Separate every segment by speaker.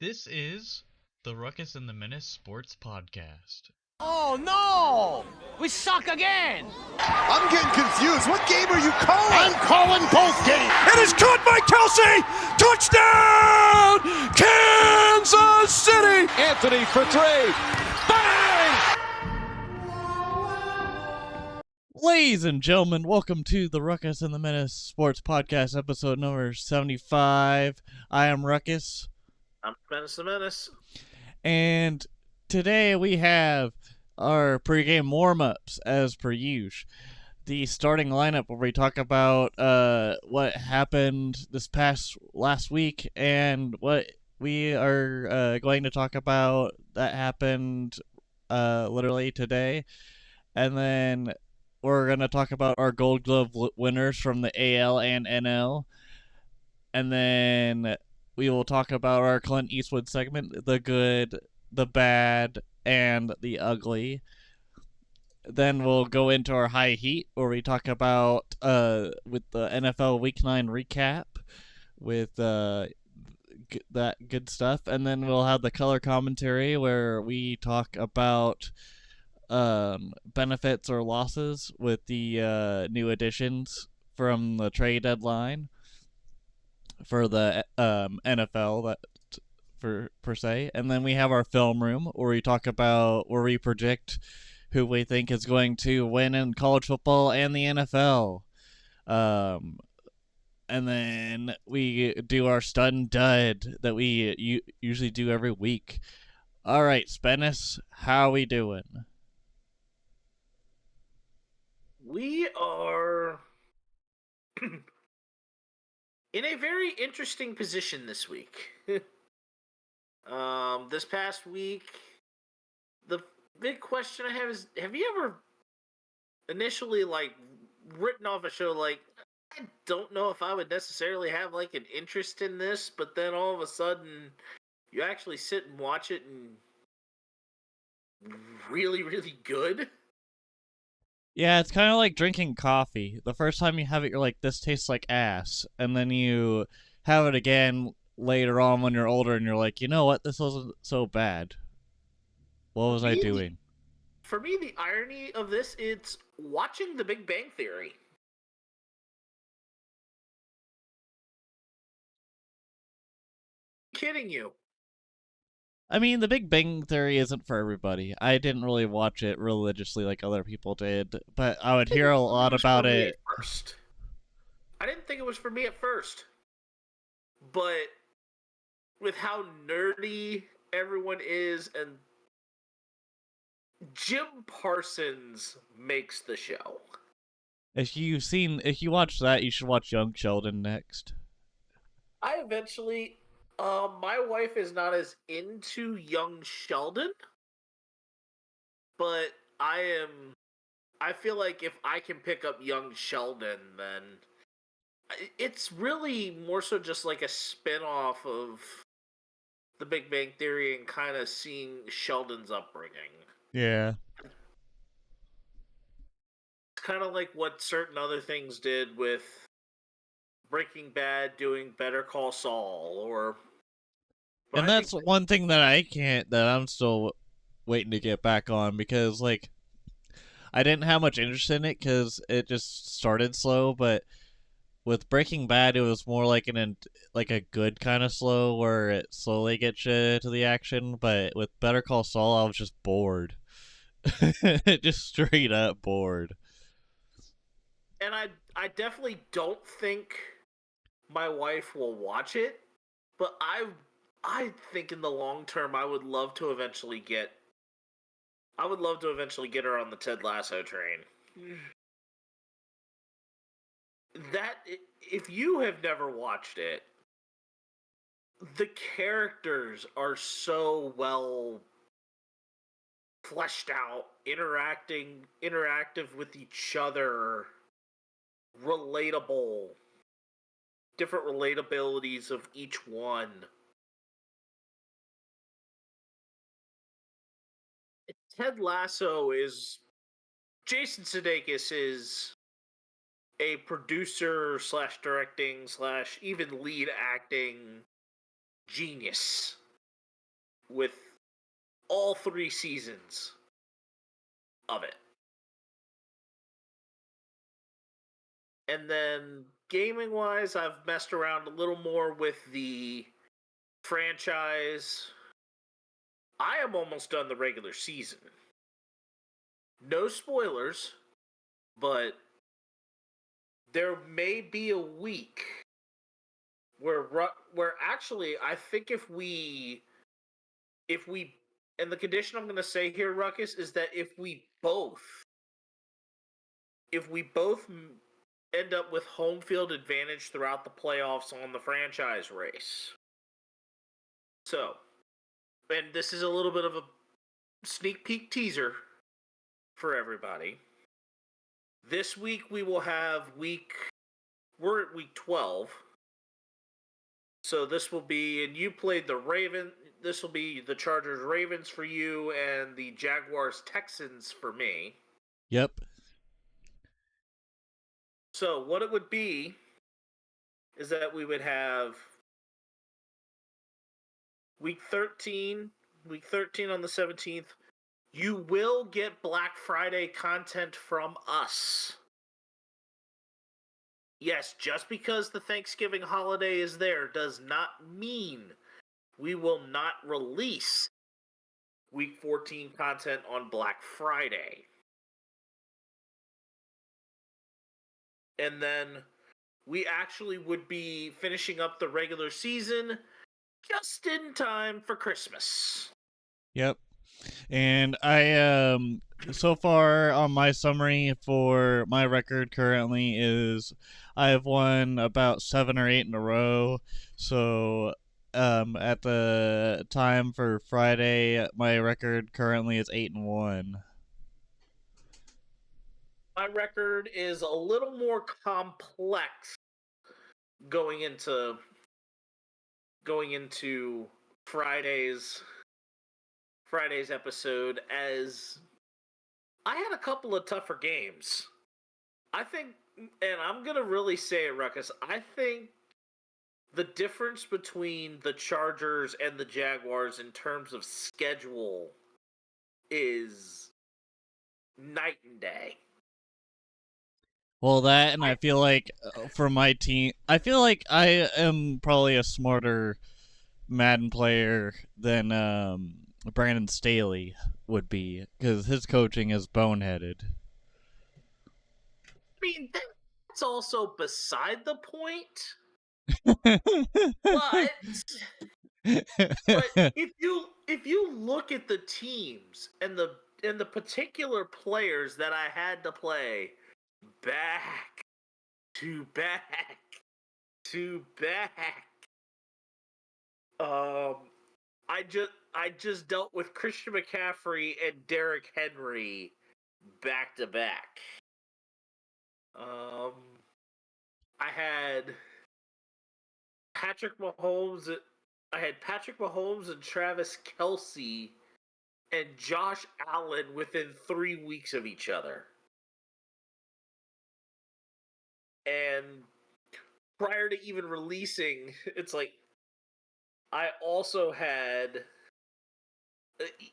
Speaker 1: This is the Ruckus and The Menace Sports Podcast.
Speaker 2: Oh no! We suck again!
Speaker 3: I'm getting confused. What game are you calling?
Speaker 4: I'm calling both games.
Speaker 5: It is caught by Kelsey! Touchdown! Kansas City!
Speaker 4: Anthony for three. Bang!
Speaker 6: Ladies and gentlemen, welcome to the Ruckus and the Menace Sports Podcast, episode number 75. I am Ruckus.
Speaker 7: I'm Ruckus and The Menace.
Speaker 6: And today we have our pregame warm-ups, as per usual. The starting lineup where we talk about what happened last week and what we are going to talk about that happened literally today. And then we're going to talk about our Gold Glove winners from the AL and NL. And then we will talk about our Clint Eastwood segment, the good, the bad, and the ugly. Then we'll go into our high heat, where we talk about with the NFL Week 9 recap with that good stuff. And then we'll have the color commentary, where we talk about benefits or losses with the new additions from the trade deadline for the NFL per se. And then we have our film room where we predict who we think is going to win in college football and the NFL. And then we do our stun dud that we usually do every week. All right, Spennis, how we doing?
Speaker 7: We are in a very interesting position this week. This past week, the big question I have is, have you ever initially, written off a show I don't know if I would necessarily have, an interest in this, but then all of a sudden, you actually sit and watch it and really, really good?
Speaker 6: Yeah, it's kind of like drinking coffee. The first time you have it, you're like, this tastes like ass. And then you have it again later on when you're older, and you're like, you know what? This wasn't so bad. What was I doing?
Speaker 7: For me, the irony of this, it's watching The Big Bang Theory. Kidding you.
Speaker 6: I mean, The Big Bang Theory isn't for everybody. I didn't really watch it religiously like other people did, but I would hear a lot about it.
Speaker 7: First. I didn't think it was for me at first. But with how nerdy everyone is, and Jim Parsons makes the show.
Speaker 6: If you watch that, you should watch Young Sheldon next.
Speaker 7: I eventually... my wife is not as into Young Sheldon, but I feel like if I can pick up Young Sheldon, then it's really more so just like a spin-off of The Big Bang Theory and kind of seeing Sheldon's upbringing.
Speaker 6: Yeah.
Speaker 7: It's kind of like what certain other things did with Breaking Bad doing Better Call Saul, or...
Speaker 6: And that's one thing that I'm still waiting to get back on, because, I didn't have much interest in it because it just started slow, but with Breaking Bad, it was more like a good kind of slow, where it slowly gets you to the action, but with Better Call Saul, I was just bored. Just straight up bored.
Speaker 7: And I definitely don't think my wife will watch it, but I think in the long term, I would love to eventually get her on the Ted Lasso train. That, if you have never watched it, the characters are so well fleshed out, interactive with each other, relatable, different relatabilities of each one. Ted Lasso is... Jason Sudeikis is a producer / directing / even lead acting genius. with all 3 seasons of it. And then gaming wise, I've messed around a little more with the franchise. I am almost done the regular season. No spoilers, but there may be a week where actually I think if we and the condition I'm going to say here, Ruckus, is that if we both end up with home field advantage throughout the playoffs on the franchise race. So, and this is a little bit of a sneak peek teaser for everybody. This week we will have we're at week 12. So this will be, and you played the this will be the Chargers Ravens for you and the Jaguars Texans for me.
Speaker 6: Yep.
Speaker 7: So what it would be is that we would have week 13 on the 17th. You will get Black Friday content from us. Yes, just because the Thanksgiving holiday is there does not mean we will not release week 14 content on Black Friday. And then we actually would be finishing up the regular season just in time for Christmas.
Speaker 6: Yep. And I so far on my summary for my record currently is I have won about 7 or 8 in a row. So at the time for Friday, my record currently is 8-1.
Speaker 7: My record is a little more complex going into Friday's episode, as I had a couple of tougher games. I think, and I'm going to really say it, Ruckus, I think the difference between the Chargers and the Jaguars in terms of schedule is night and day.
Speaker 6: Well, that, and I feel like for my team, I feel like I am probably a smarter Madden player than Brandon Staley would be, because his coaching is boneheaded.
Speaker 7: I mean, that's also beside the point. But if you look at the teams and the particular players that I had to play back to back to back, I just dealt with Christian McCaffrey and Derrick Henry back to back. I had Patrick Mahomes and Travis Kelce and Josh Allen within 3 weeks of each other. And prior to even releasing, it's like I also had,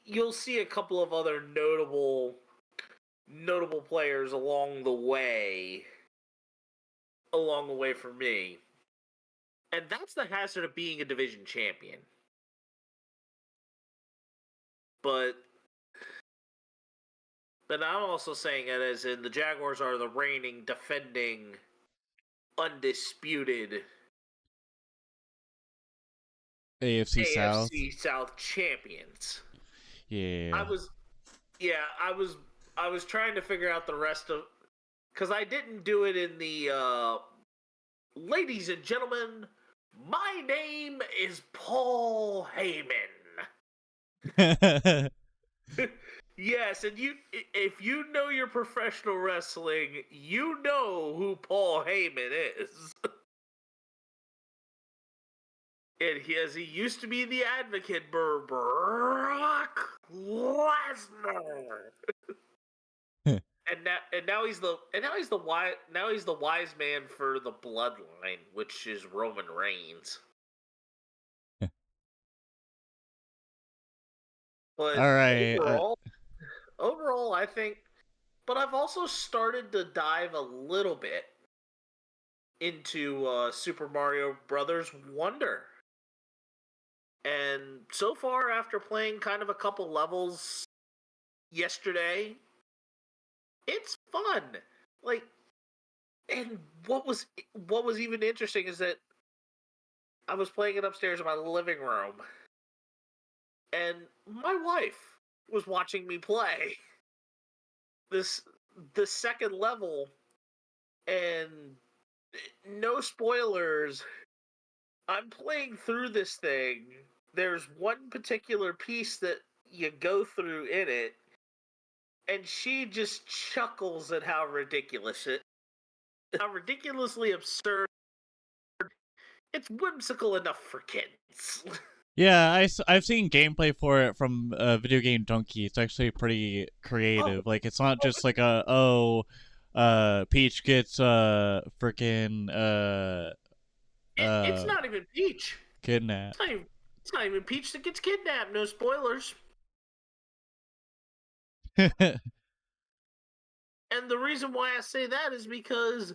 Speaker 7: you'll see a couple of other notable players along the way for me. And that's the hazard of being a division champion. But I'm also saying it as in the Jaguars are the reigning, defending, undisputed
Speaker 6: AFC
Speaker 7: South champions.
Speaker 6: Yeah.
Speaker 7: I was trying to figure out the rest of, because I didn't do it in the ladies and gentlemen, my name is Paul Heyman. Yes, and if you know your professional wrestling, you know who Paul Heyman is. And he used to be the advocate for Brock Lesnar. and now he's the wise man for the bloodline, which is Roman Reigns. But
Speaker 6: All right.
Speaker 7: overall, I think. But I've also started to dive a little bit into Super Mario Brothers Wonder. And so far, after playing kind of a couple levels yesterday, it's fun. Like, and what was even interesting is that I was playing it upstairs in my living room, and my wife was watching me play this the second level, and no spoilers. I'm playing through this thing. There's one particular piece that you go through in it, and she just chuckles at how ridiculously absurd. It's whimsical enough for kids.
Speaker 6: Yeah, I've seen gameplay for it from Video Game Donkey. It's actually pretty creative.
Speaker 7: Oh,
Speaker 6: Like, it's not just like Peach gets freaking
Speaker 7: it's not even Peach.
Speaker 6: kidnapped.
Speaker 7: It's not even Peach that gets kidnapped. No spoilers. And the reason why I say that is because,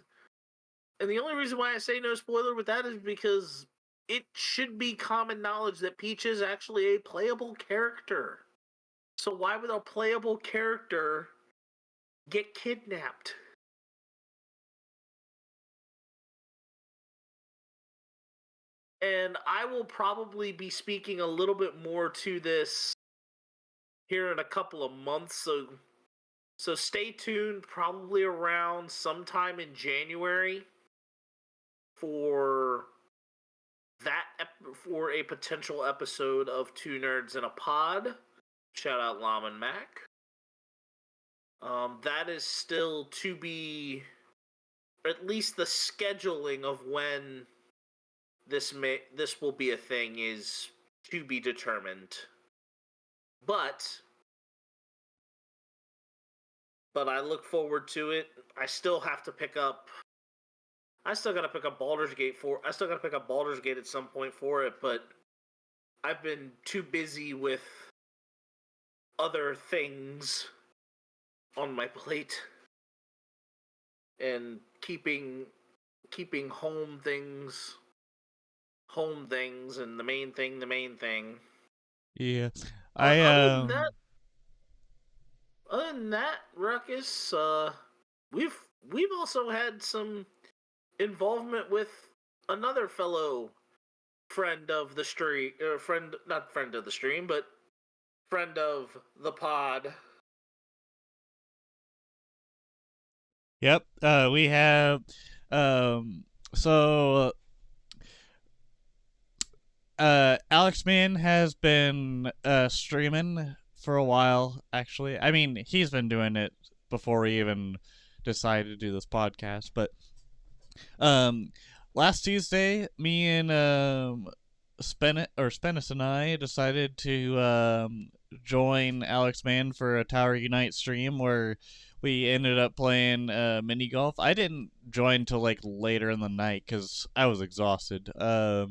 Speaker 7: and the only reason why I say no spoiler with that is because it should be common knowledge that Peach is actually a playable character. So why would a playable character get kidnapped? And I will probably be speaking a little bit more to this here in a couple of months, so stay tuned, probably around sometime in January for for a potential episode of Two Nerds in a Pod. Shout out Lam and Mac. That is still to be, at least the scheduling of when this will be a thing is to be determined. But I look forward to it. I still got to pick up Baldur's Gate at some point for it, but I've been too busy with other things on my plate and keeping home things and the main thing.
Speaker 6: Yeah,
Speaker 7: But
Speaker 6: I
Speaker 7: other than that, Ruckus, we've also had some involvement with another fellow friend of the stream, not friend of the stream, but friend of the pod.
Speaker 6: Yep. We have so Alex Mann has been streaming for a while, actually. I mean, he's been doing it before we even decided to do this podcast, but last Tuesday, me and Spennis and I decided to join Alex Mann for a Tower Unite stream where we ended up playing mini golf. I didn't join till like later in the night because I was exhausted.
Speaker 7: I was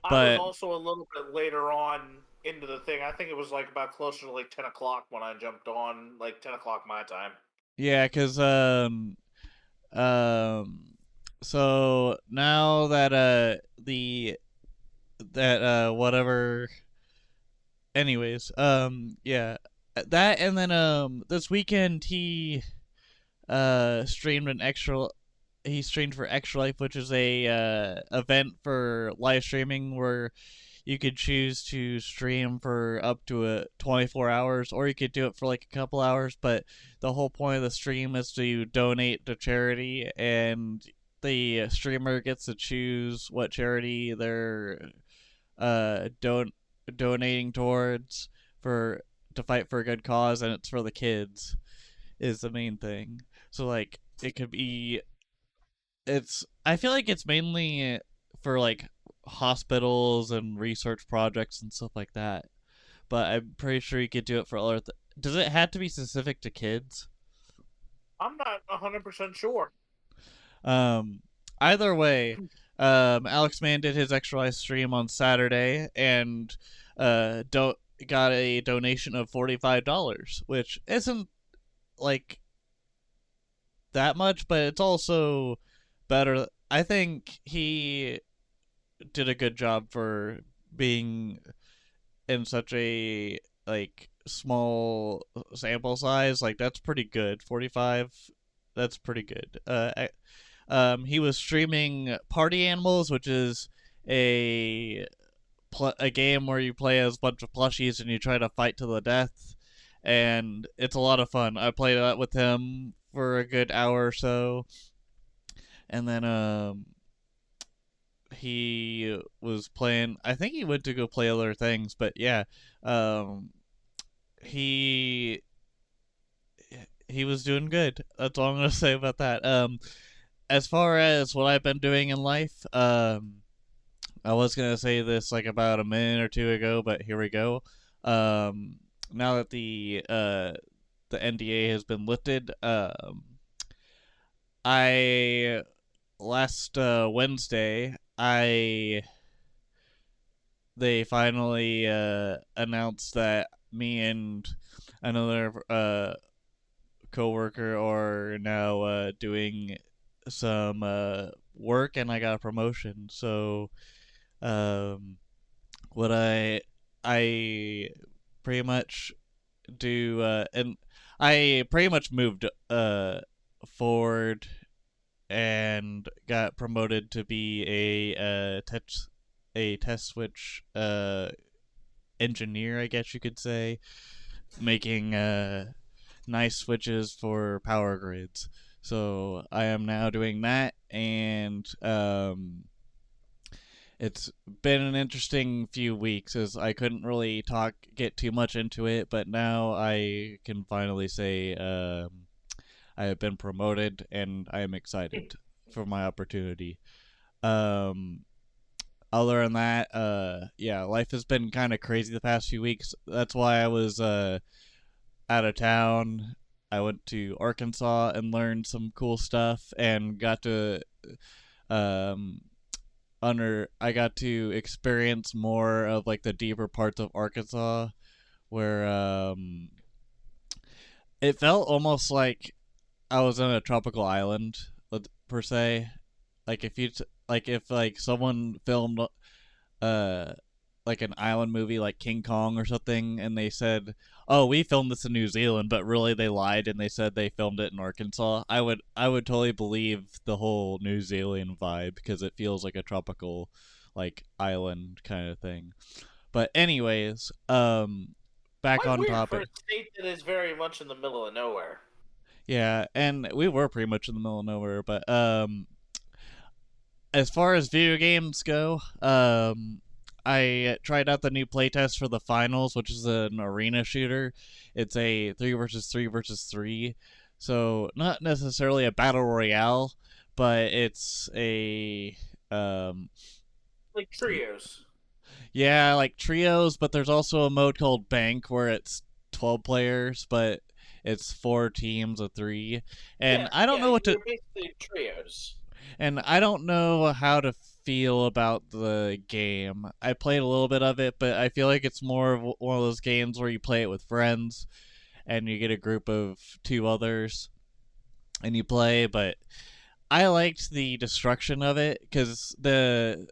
Speaker 6: But
Speaker 7: also a little bit later on into the thing. I think it was like about closer to like 10 o'clock when I jumped on, like 10 o'clock my time.
Speaker 6: yeah, because so now that whatever, anyways, yeah, that, and then this weekend he streamed for Extra Life, which is a event for live streaming where you could choose to stream for up to 24 hours, or you could do it for like a couple hours, but the whole point of the stream is to donate to charity, and the streamer gets to choose what charity they're donating towards to fight for a good cause, and it's for the kids is the main thing. So like it could be, I feel like it's mainly for like hospitals and research projects and stuff like that. But I'm pretty sure you could do it for other. Does it have to be specific to kids?
Speaker 7: I'm not 100% sure.
Speaker 6: Either way, Alex Mann did his extra live stream on Saturday, and got a donation of $45, which isn't like that much, but it's also better. I think he did a good job for being in such a like small sample size. Like that's pretty good. 45, that's pretty good. He was streaming Party Animals, which is a a game where you play as a bunch of plushies and you try to fight to the death, and it's a lot of fun. I played that with him for a good hour or so, and then he was playing. I think he went to go play other things, but yeah, um, he he was doing good. That's all I'm gonna say about that. As far as what I've been doing in life, I was gonna say this like about a minute or two ago, but here we go. Now that the NDA has been lifted, I last Wednesday they finally announced that me and another coworker are now doing some work, and I got a promotion. So what I pretty much do, and I pretty much moved forward and got promoted to be a test switch engineer, I guess you could say, making nice switches for power grids. So I am now doing that, and it's been an interesting few weeks as I couldn't really get too much into it, but now I can finally say I have been promoted, and I am excited for my opportunity. Other than that, yeah, life has been kind of crazy the past few weeks. That's why I was out of town. I went to Arkansas and learned some cool stuff, and got to I got to experience more of like the deeper parts of Arkansas, where it felt almost like I was in a tropical island per se. Like if like someone filmed uh like an island movie like King Kong or something, and they said, "Oh, we filmed this in New Zealand," but really they lied and they said they filmed it in Arkansas. I would totally believe the whole New Zealand vibe, because it feels like a tropical like island kind of thing. But anyways, back
Speaker 7: Quite
Speaker 6: on
Speaker 7: weird for
Speaker 6: topic.
Speaker 7: a state that is very much in the middle of nowhere.
Speaker 6: Yeah, and we were pretty much in the middle of nowhere, but as far as video games go, I tried out the new playtest for the finals, which is an arena shooter. It's a 3 versus 3 versus 3, so not necessarily a battle royale, but it's a
Speaker 7: Like trios.
Speaker 6: yeah, like trios. But there's also a mode called Bank where it's 12 players, but it's 4 teams of 3, and I don't know what to.
Speaker 7: You're basically trios.
Speaker 6: And I don't know how to feel about the game. I played a little bit of it, but I feel like it's more of one of those games where you play it with friends and you get a group of 2 others and you play. But I liked the destruction of it, because the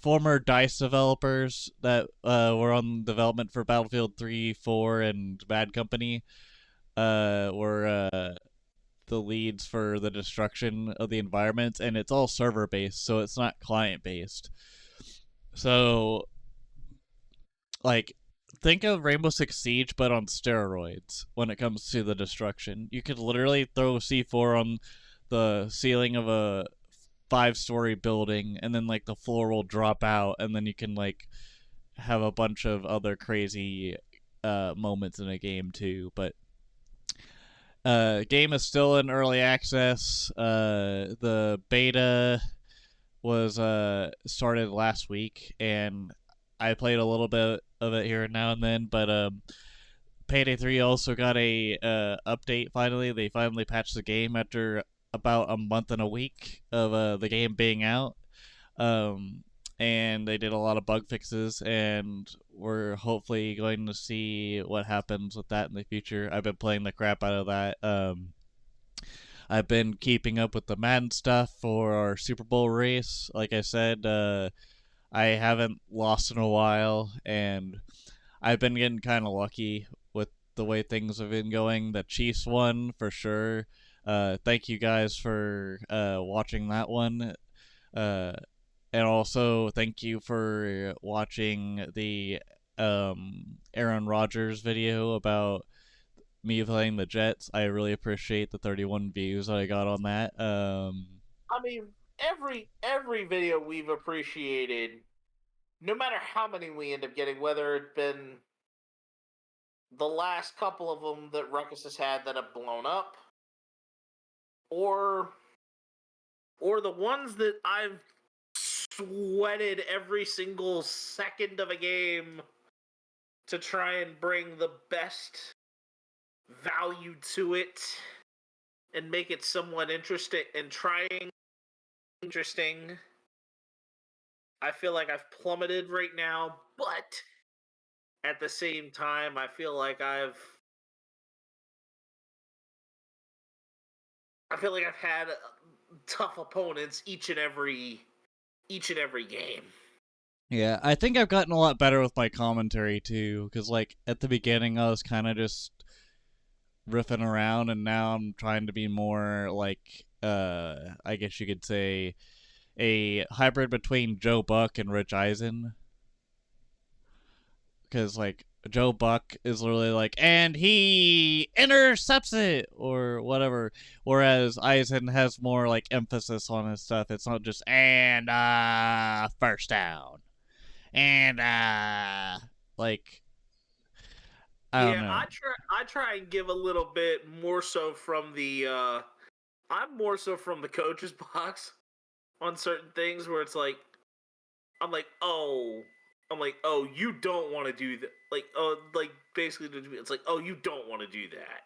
Speaker 6: former DICE developers that were on development for Battlefield 3, 4, and Bad Company were the leads for the destruction of the environments, and it's all server based, so it's not client based. So like, think of Rainbow Six Siege but on steroids when it comes to the destruction. You could literally throw C4 on the ceiling of a 5-story building, and then like the floor will drop out, and then you can like have a bunch of other crazy moments in a game too. But game is still in early access. The beta was started last week, and I played a little bit of it here and now and then. But Payday 3 also got a update. Finally, they finally patched the game after about a month and a week of the game being out. and they did a lot of bug fixes, and we're hopefully going to see what happens with that in the future. I've been playing the crap out of that. I've been keeping up with the Madden stuff for our Super Bowl race. Like I said, I haven't lost in a while, and I've been getting kind of lucky with the way things have been going. The Chiefs won for sure. Thank you guys for watching that one. And also, thank you for watching the Aaron Rodgers video about me playing the Jets. I really appreciate the 31 views that I got on that.
Speaker 7: I mean, every video we've appreciated, no matter how many we end up getting, whether it's been the last couple of them that Ruckus has had that have blown up, or the ones that I've sweated every single second of a game to try and bring the best value to it and make it somewhat interesting and trying interesting. I feel like I've plummeted right now, but at the same time I feel like I've had tough opponents each and every game.
Speaker 6: Yeah, I think I've gotten a lot better with my commentary too, because like at the beginning I was kind of just riffing around, and now I'm trying to be more like, I guess you could say, a hybrid between Joe Buck and Rich Eisen. Because like Joe Buck is literally like, and he intercepts it or whatever, whereas Eisen has more like emphasis on his stuff. It's not just and first down and like I don't know.
Speaker 7: I try and give a little bit more so from the I'm more so from the coach's box on certain things where it's like I'm like, oh, you don't want to do that. Like basically, it's like, oh, you don't want to do that.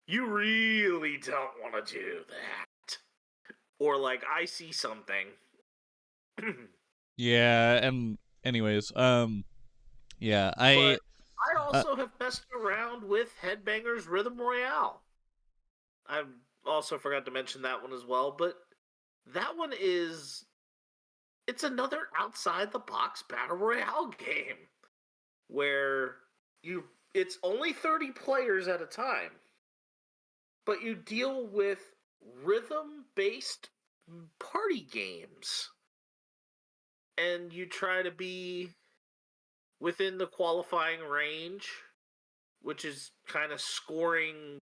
Speaker 7: You really don't want to do that. Or like, I see something.
Speaker 6: Yeah, and anyways, yeah,
Speaker 7: But I also have messed around with Headbangers Rhythm Royale. I also forgot to mention that one as well, but that one it's another outside the box battle royale game where it's only 30 players at a time, but you deal with rhythm based party games and you try to be within the qualifying range, which is kind of scoring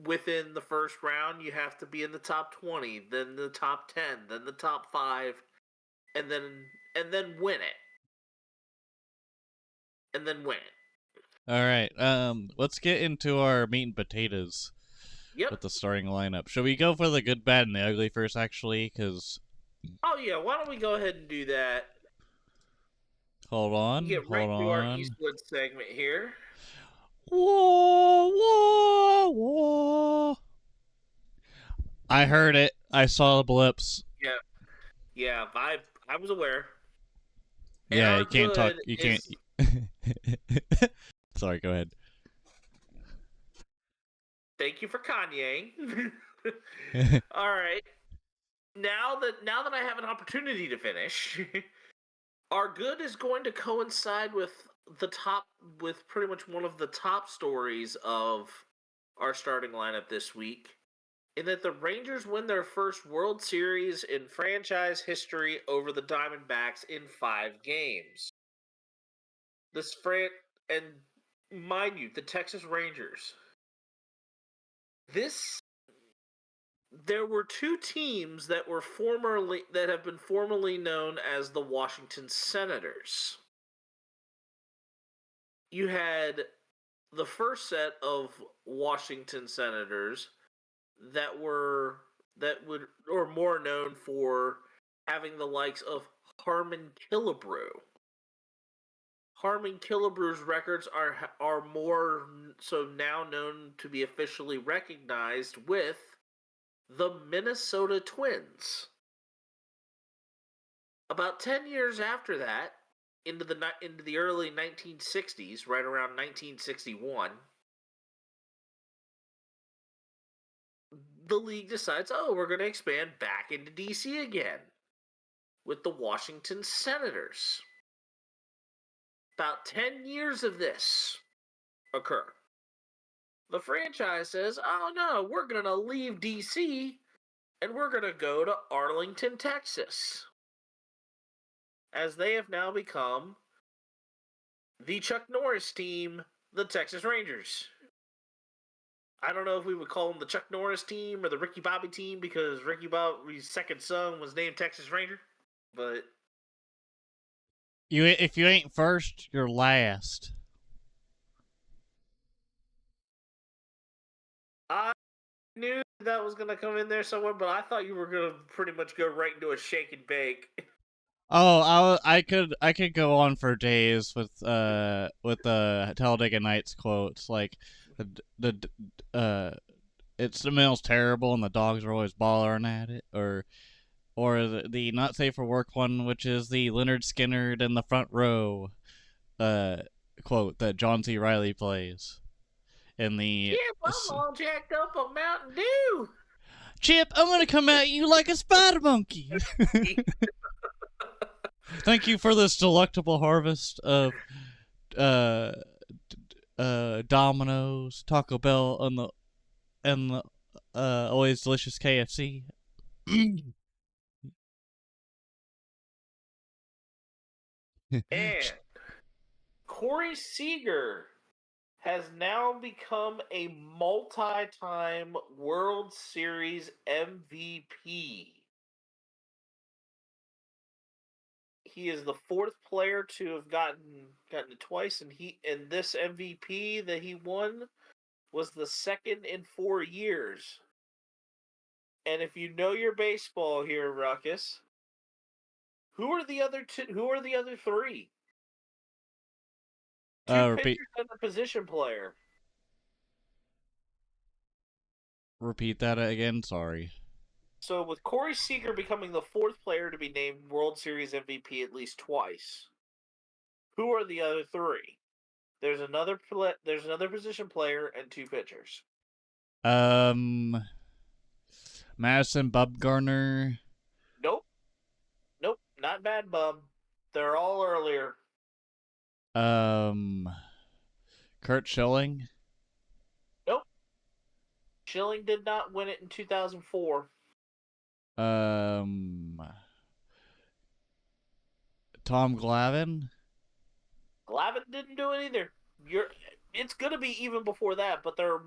Speaker 7: within the first round. You have to be in the top 20, then the top 10, then the top 5, and then win it. And then win it.
Speaker 6: all right. Let's get into our meat and potatoes.
Speaker 7: Yep.
Speaker 6: With the starting lineup. Should we go for the good, bad, and the ugly first, actually? Because
Speaker 7: oh yeah, why don't we go ahead and do that?
Speaker 6: hold on,
Speaker 7: Get right
Speaker 6: hold
Speaker 7: to our
Speaker 6: on.
Speaker 7: Eastwood segment here.
Speaker 6: Whoa, whoa, whoa! I heard it. I saw the blips.
Speaker 7: Yeah, I was aware. And
Speaker 6: Yeah,
Speaker 7: our
Speaker 6: you can't talk.
Speaker 7: good
Speaker 6: You can't. Sorry, go ahead.
Speaker 7: Thank you for Kanye. All right. Now that I have an opportunity to finish, our good is going to coincide with pretty much one of the top stories of our starting lineup this week, in that the Rangers win their first World Series in franchise history over the Diamondbacks in 5 games. And mind you, the Texas Rangers. There were 2 teams that have been formerly known as the Washington Senators. You had the first set of Washington Senators that were more known for having the likes of Harmon Killebrew. Harmon Killebrew's records are more so now known to be officially recognized with the Minnesota Twins. About 10 years after that, into the early 1960s, right around 1961, the league decides, oh, we're going to expand back into DC again with the Washington Senators. About 10 years of this occur. The franchise says, oh no, we're going to leave DC and we're going to go to Arlington, Texas, as they have now become the Chuck Norris team, the Texas Rangers. I don't know if we would call them the Chuck Norris team or the Ricky Bobby team because Ricky Bobby's second son was named Texas Ranger, but
Speaker 6: If you ain't first, you're last.
Speaker 7: I knew that was going to come in there somewhere, but I thought you were going to pretty much go right into a shake and bake.
Speaker 6: Oh, I could go on for days with the Talladega Nights quotes like it's the mill's terrible and the dogs are always bothering at it, or the not safe for work one, which is the Leonard Skinner in the front row quote that John C. Reilly plays in the
Speaker 7: Yeah, I'm all jacked up on Mountain Dew.
Speaker 6: Chip, I'm gonna come at you like a spider monkey. Thank you for this delectable harvest of Domino's, Taco Bell, and the always delicious KFC.
Speaker 7: And Corey Seager has now become a multi-time World Series MVP. He is the fourth player to have gotten it twice, and this MVP that he won was the second in 4 years. And if you know your baseball here, Ruckus, who are the other two? Who are the other three? Two
Speaker 6: Repeat
Speaker 7: pitchers and a position player.
Speaker 6: that again. Sorry.
Speaker 7: So with Corey Seager becoming the fourth player to be named World Series MVP at least twice, who are the other three? There's another position player and two pitchers.
Speaker 6: Madison Bumgarner.
Speaker 7: Nope, not Bad Bum. They're all earlier.
Speaker 6: Kurt Schilling.
Speaker 7: Nope. Schilling did not win it in 2004.
Speaker 6: Tom Glavine.
Speaker 7: Glavine didn't do it either. It's gonna be even before that, but they're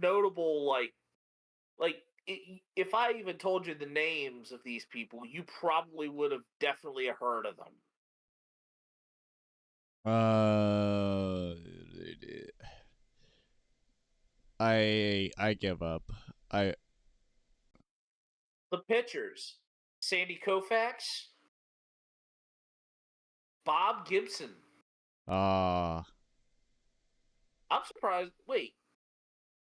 Speaker 7: notable. If I even told you the names of these people, you probably would have definitely heard of them.
Speaker 6: I give up.
Speaker 7: The pitchers: Sandy Koufax, Bob Gibson.
Speaker 6: Ah.
Speaker 7: I'm surprised. Wait,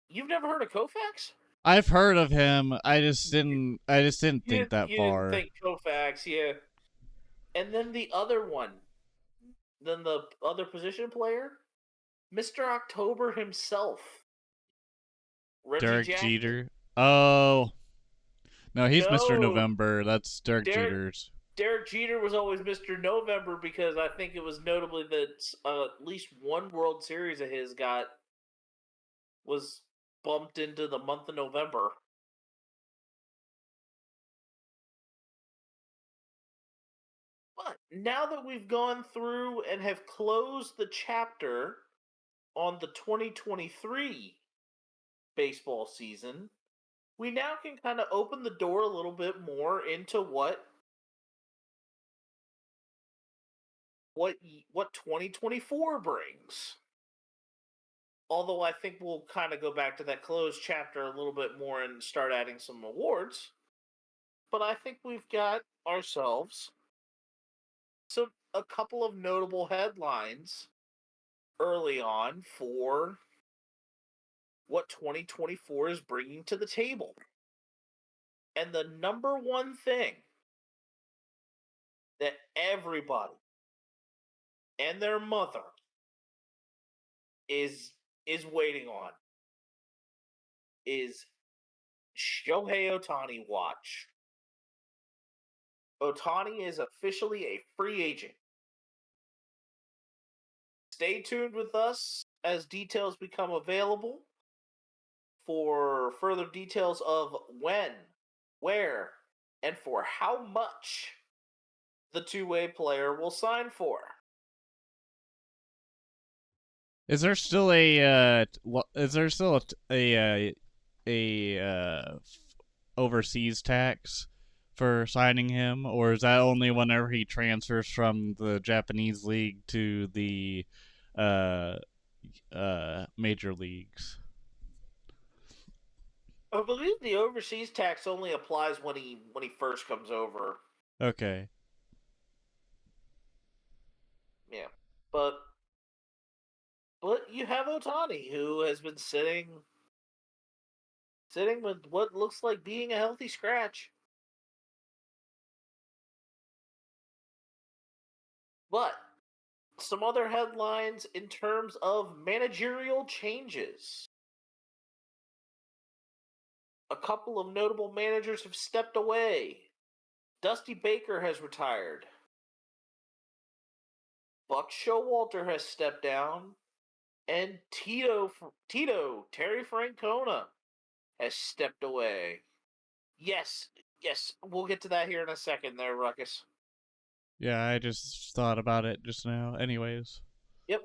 Speaker 7: you've never heard of Koufax?
Speaker 6: I've heard of him. I just didn't think that far.
Speaker 7: You didn't think Koufax, yeah. And then the other one, then the other position player, Mr. October himself, Reggie
Speaker 6: Derek
Speaker 7: Jackson.
Speaker 6: Jeter. Oh. No, he's Mr.
Speaker 7: No.
Speaker 6: November. That's Derek Jeter's.
Speaker 7: Derek Jeter was always Mr. November because I think it was notably that at least one World Series of his was bumped into the month of November. But now that we've gone through and have closed the chapter on the 2023 baseball season, we now can kind of open the door a little bit more into what 2024 brings. Although I think we'll kind of go back to that closed chapter a little bit more and start adding some awards. But I think we've got ourselves a couple of notable headlines early on for what 2024 is bringing to the table. And the number one thing that everybody and their mother is waiting on is Shohei Ohtani watch. Ohtani is officially a free agent. Stay tuned with us as details become available for further details of when, where, and for how much the two-way player will sign for.
Speaker 6: Is there still a overseas tax for signing him, or is that only whenever he transfers from the Japanese league to the major leagues?
Speaker 7: I believe the overseas tax only applies when he first comes over.
Speaker 6: Okay.
Speaker 7: Yeah, but you have Ohtani, who has been sitting with what looks like being a healthy scratch. But some other headlines in terms of managerial changes. A couple of notable managers have stepped away. Dusty Baker has retired. Buck Showalter has stepped down. And Terry Francona has stepped away. Yes, we'll get to that here in a second there, Ruckus.
Speaker 6: Yeah, I just thought about it just now. Anyways.
Speaker 7: Yep.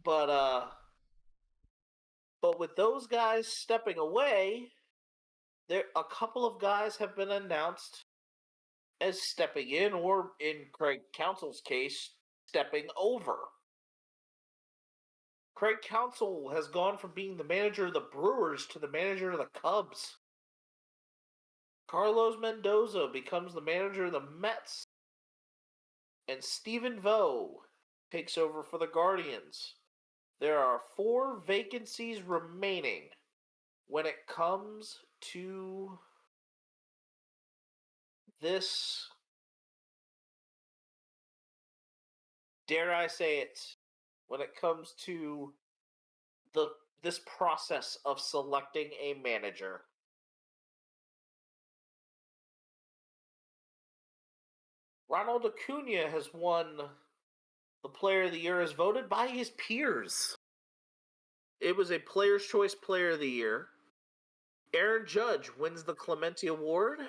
Speaker 7: But with those guys stepping away, a couple of guys have been announced as stepping in, or in Craig Counsell's case, stepping over. Craig Counsell has gone from being the manager of the Brewers to the manager of the Cubs. Carlos Mendoza becomes the manager of the Mets. And Stephen Vo takes over for the Guardians. There are 4 vacancies remaining when it comes to this, dare I say it, when it comes to this process of selecting a manager. Ronald Acuna has won the Player of the Year as voted by his peers. It was a Player's Choice Player of the Year. Aaron Judge wins the Clemente Award.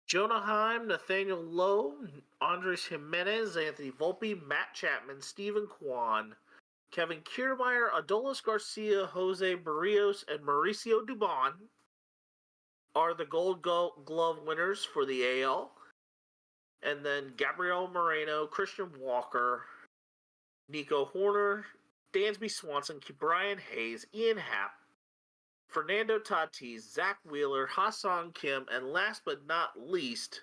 Speaker 7: Jonah Heim, Nathaniel Lowe, Andres Jimenez, Anthony Volpe, Matt Chapman, Stephen Kwan, Kevin Kiermaier, Adolis Garcia, Jose Barrios, and Mauricio Dubon are the Gold Glove winners for the AL. And then Gabriel Moreno, Christian Walker, Nico Horner, Dansby Swanson, Brian Hayes, Ian Happ, Fernando Tatis, Zach Wheeler, Hassan Kim, and last but not least,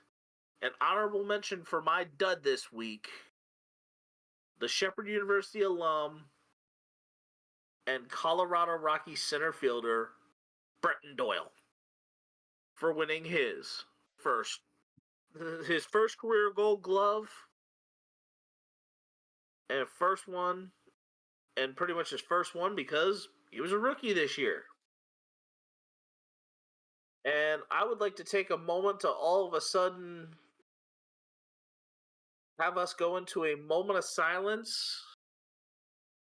Speaker 7: an honorable mention for my dud this week, the Shepherd University alum and Colorado Rockies center fielder, Brenton Doyle, for winning his first career Gold Glove, and pretty much his first one because he was a rookie this year. And I would like to take a moment to all of a sudden have us go into a moment of silence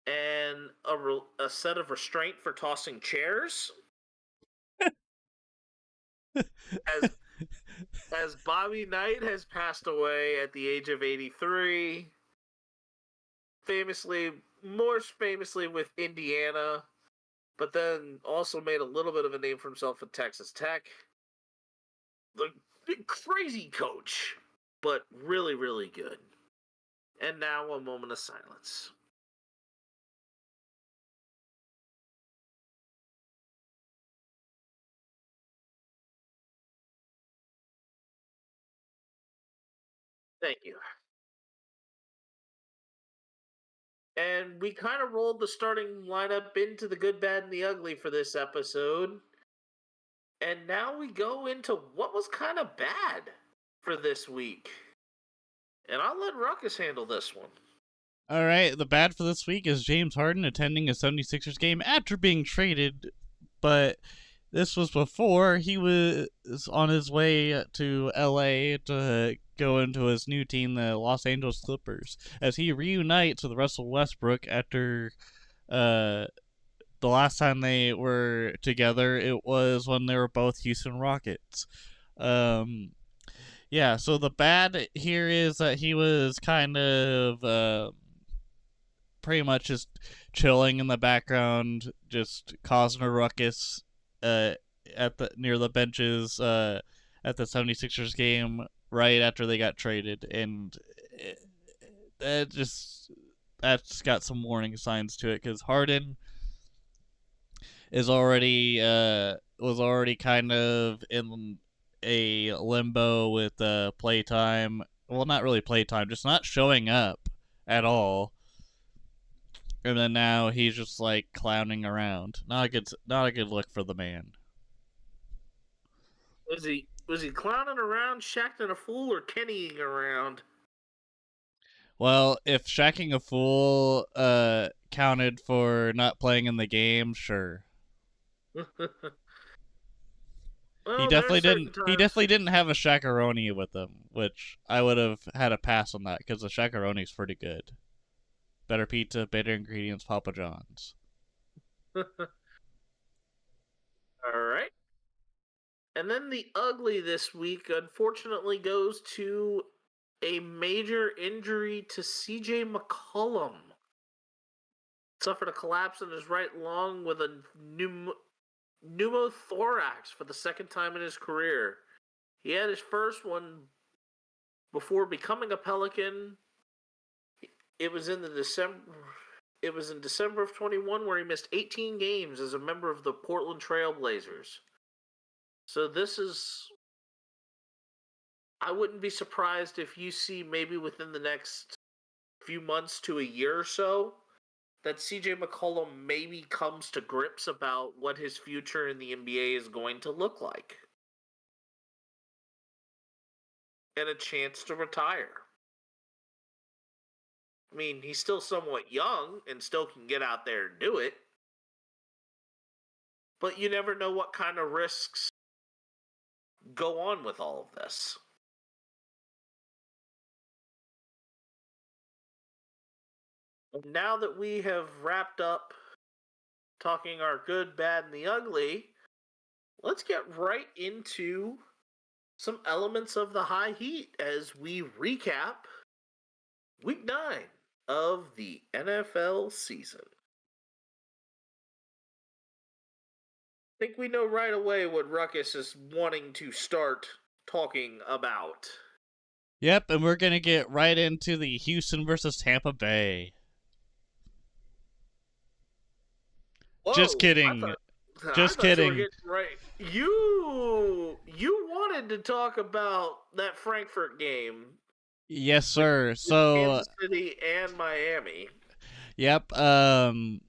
Speaker 7: and a set of restraint for tossing chairs. as Bobby Knight has passed away at the age of 83, most famously with Indiana, but then also made a little bit of a name for himself at Texas Tech. The crazy coach, but really, really good. And now a moment of silence. Thank you. And we kind of rolled the starting lineup into the good, bad, and the ugly for this episode. And now we go into what was kind of bad. for this week. And I'll let Ruckus handle this one.
Speaker 6: All right, the bad for this week is James Harden attending a 76ers game after being traded, but this was before he was on his way to LA to go into his new team, the Los Angeles Clippers, as he reunites with Russell Westbrook after the last time they were together. It was when they were both Houston Rockets. Yeah, so the bad here is that he was kind of pretty much just chilling in the background, just causing a ruckus near the benches at the 76ers game right after they got traded, and that's got some warning signs to it, because Harden is already was already kind of in a limbo with playtime. Well, not really playtime, just not showing up at all. And then now he's just like clowning around. Not a good look for the man.
Speaker 7: Was he clowning around, shacking a fool, or Kennying around?
Speaker 6: Well, if shacking a fool counted for not playing in the game, sure.
Speaker 7: Well,
Speaker 6: He definitely didn't have a shakaroni with him, which I would have had a pass on that, because the shakaroni's pretty good. Better pizza, better ingredients, Papa John's.
Speaker 7: All right. And then the ugly this week, unfortunately, goes to a major injury to CJ McCollum. Suffered a collapse in his right lung with a pneumothorax for the second time in his career. He had his first one before becoming a Pelican. It was in December of 21 where he missed 18 games as a member of the Portland Trail Blazers. So this is, I wouldn't be surprised if you see maybe within the next few months to a year or so that CJ McCollum maybe comes to grips about what his future in the NBA is going to look like. And a chance to retire. I mean, he's still somewhat young and still can get out there and do it. But you never know what kind of risks go on with all of this. Now that we have wrapped up talking our good, bad, and the ugly, let's get right into some elements of the high heat as we recap Week 9 of the NFL season. I think we know right away what Ruckus is wanting to start talking about.
Speaker 6: Yep, and we're going to get right into the Houston versus Tampa Bay.
Speaker 7: Whoa,
Speaker 6: just kidding. Just kidding.
Speaker 7: You wanted to talk about that Frankfurt game.
Speaker 6: Yes, sir. So
Speaker 7: Kansas City and Miami.
Speaker 6: Yep. We'll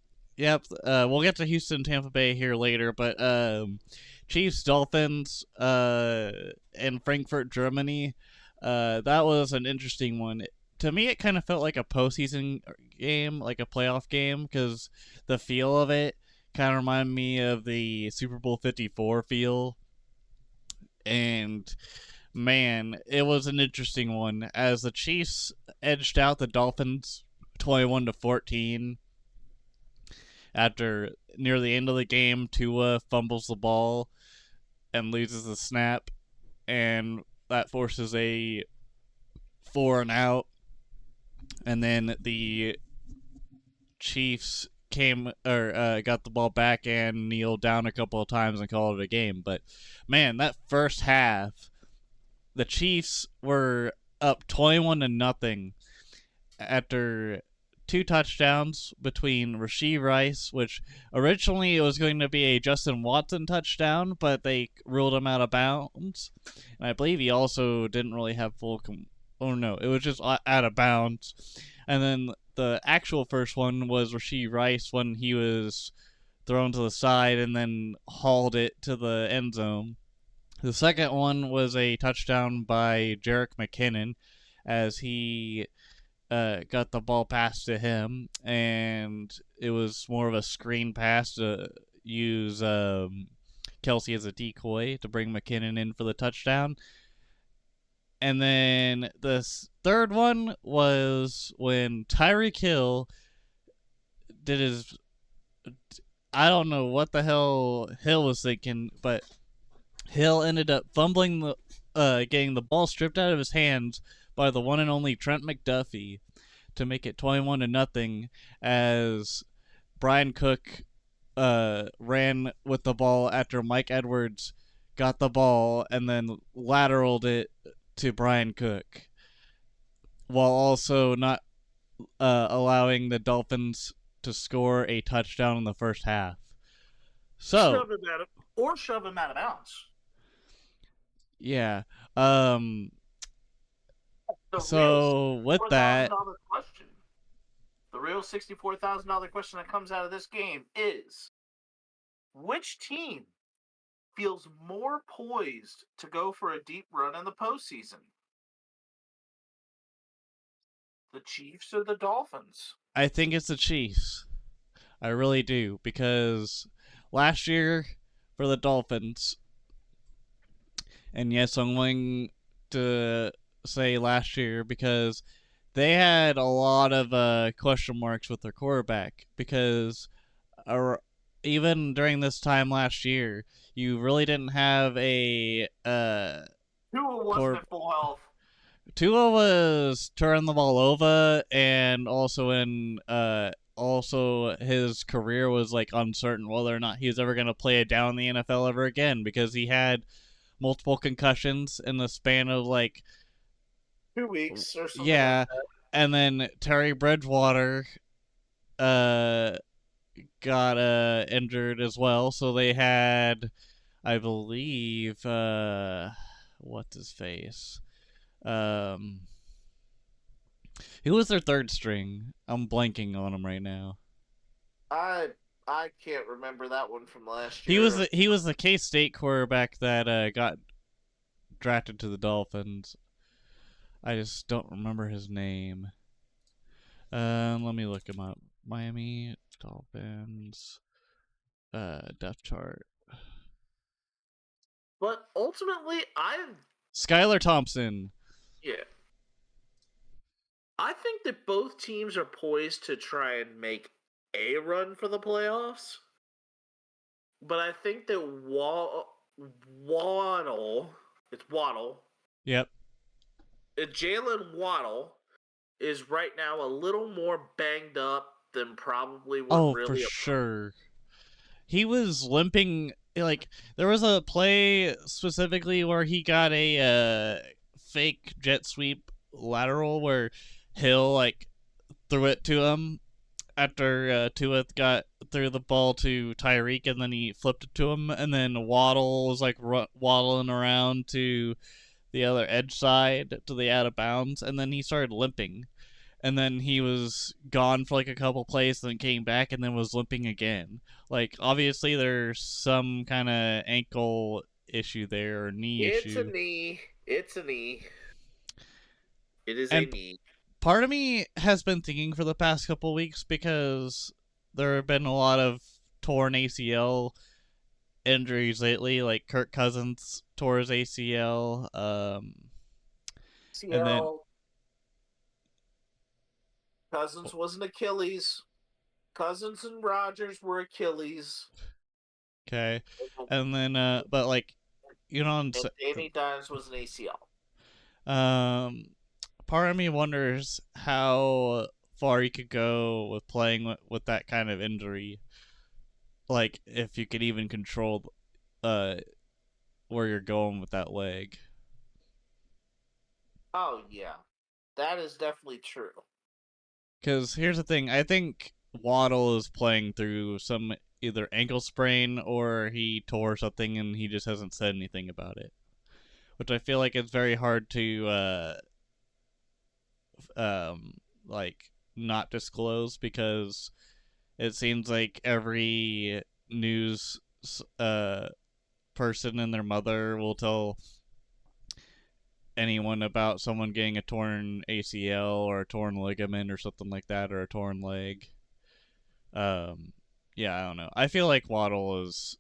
Speaker 6: get to Houston, Tampa Bay here later, but Chiefs, Dolphins, and Frankfurt, Germany. That was an interesting one. To me, it kind of felt like a postseason game, like a playoff game, because the feel of it kind of reminded me of the Super Bowl 54 feel. And man, it was an interesting one as the Chiefs edged out the Dolphins 21-14. After near the end of the game, Tua fumbles the ball and loses the snap, and that forces a 4-and-out. And then the Chiefs got the ball back and kneeled down a couple of times and called it a game. But man, that first half, the Chiefs were up 21-0 after 2 touchdowns between Rashee Rice, which originally it was going to be a Justin Watson touchdown, but they ruled him out of bounds. And I believe he also didn't really have it was just out of bounds. And then the actual first one was Rashee Rice when he was thrown to the side and then hauled it to the end zone. The second one was a touchdown by Jerick McKinnon as he got the ball passed to him, and it was more of a screen pass to use Kelsey as a decoy to bring McKinnon in for the touchdown. And then the third one was when Tyreek Hill did his... I don't know what the hell Hill was thinking, but Hill ended up fumbling getting the ball stripped out of his hands by the one and only Trent McDuffie to make it 21-0 as Brian Cook ran with the ball after Mike Edwards got the ball and then lateraled it to Brian Cook, while also not allowing the Dolphins to score a touchdown in the first half. So
Speaker 7: Shove him out of bounds.
Speaker 6: Yeah.
Speaker 7: The
Speaker 6: So with that,
Speaker 7: question, the real $64,000 question that comes out of this game is, which team feels more poised to go for a deep run in the postseason? The Chiefs or the Dolphins?
Speaker 6: I think it's the Chiefs. I really do, because last year for the Dolphins, and yes, I'm going to say last year because they had a lot of question marks with their quarterback, because even during this time last year, you really didn't have a
Speaker 7: Tua wasn't at full health.
Speaker 6: Tua was turning the ball over, and also his career was like uncertain whether or not he was ever going to play it down in the NFL ever again, because he had multiple concussions in the span of like
Speaker 7: 2 weeks or something.
Speaker 6: Yeah,
Speaker 7: like that.
Speaker 6: And then Terry Bridgewater got injured as well, so they had, I believe, what's his face? Who was their third string? I'm blanking on him right now.
Speaker 7: I can't remember that one from last
Speaker 6: He
Speaker 7: year.
Speaker 6: He was the K-State quarterback that got drafted to the Dolphins. I just don't remember his name. Let me look him up. Miami Dolphins depth chart.
Speaker 7: But ultimately,
Speaker 6: Skylar Thompson.
Speaker 7: Yeah. I think that both teams are poised to try and make a run for the playoffs. But I think that Waddle, it's Waddle.
Speaker 6: Yep.
Speaker 7: Jalen Waddle is right now a little more banged up than probably what really.
Speaker 6: Oh, for sure. He was limping. Like, there was a play specifically where he got a fake jet sweep lateral where Hill like threw it to him after Tua got threw the ball to Tyreek, and then he flipped it to him, and then Waddle was like waddling around to the other edge side to the out of bounds, and then he started limping, and then he was gone for like a couple plays, then came back, and then was limping again. Like, obviously there's some kind of ankle issue there, or knee issue.
Speaker 7: It's a knee. It's a knee. It is a knee.
Speaker 6: Part of me has been thinking for the past couple weeks, because there have been a lot of torn ACL injuries lately. Like Kirk Cousins tore his ACL. And then
Speaker 7: Cousins wasn't Achilles. Cousins and Rodgers were Achilles.
Speaker 6: Okay, and then but like, you know,
Speaker 7: and Danny Dimes was an ACL.
Speaker 6: Part of me wonders how far you could go with playing with that kind of injury. Like, if you could even control where you're going with that leg.
Speaker 7: Oh, yeah. That is definitely true.
Speaker 6: Because here's the thing. I think Waddle is playing through some either ankle sprain or he tore something and he just hasn't said anything about it. Which I feel like it's very hard to like not disclose, because it seems like every news person and their mother will tell anyone about someone getting a torn ACL or a torn ligament or something like that, or a torn leg. Yeah, I don't know. I feel like Waddle is,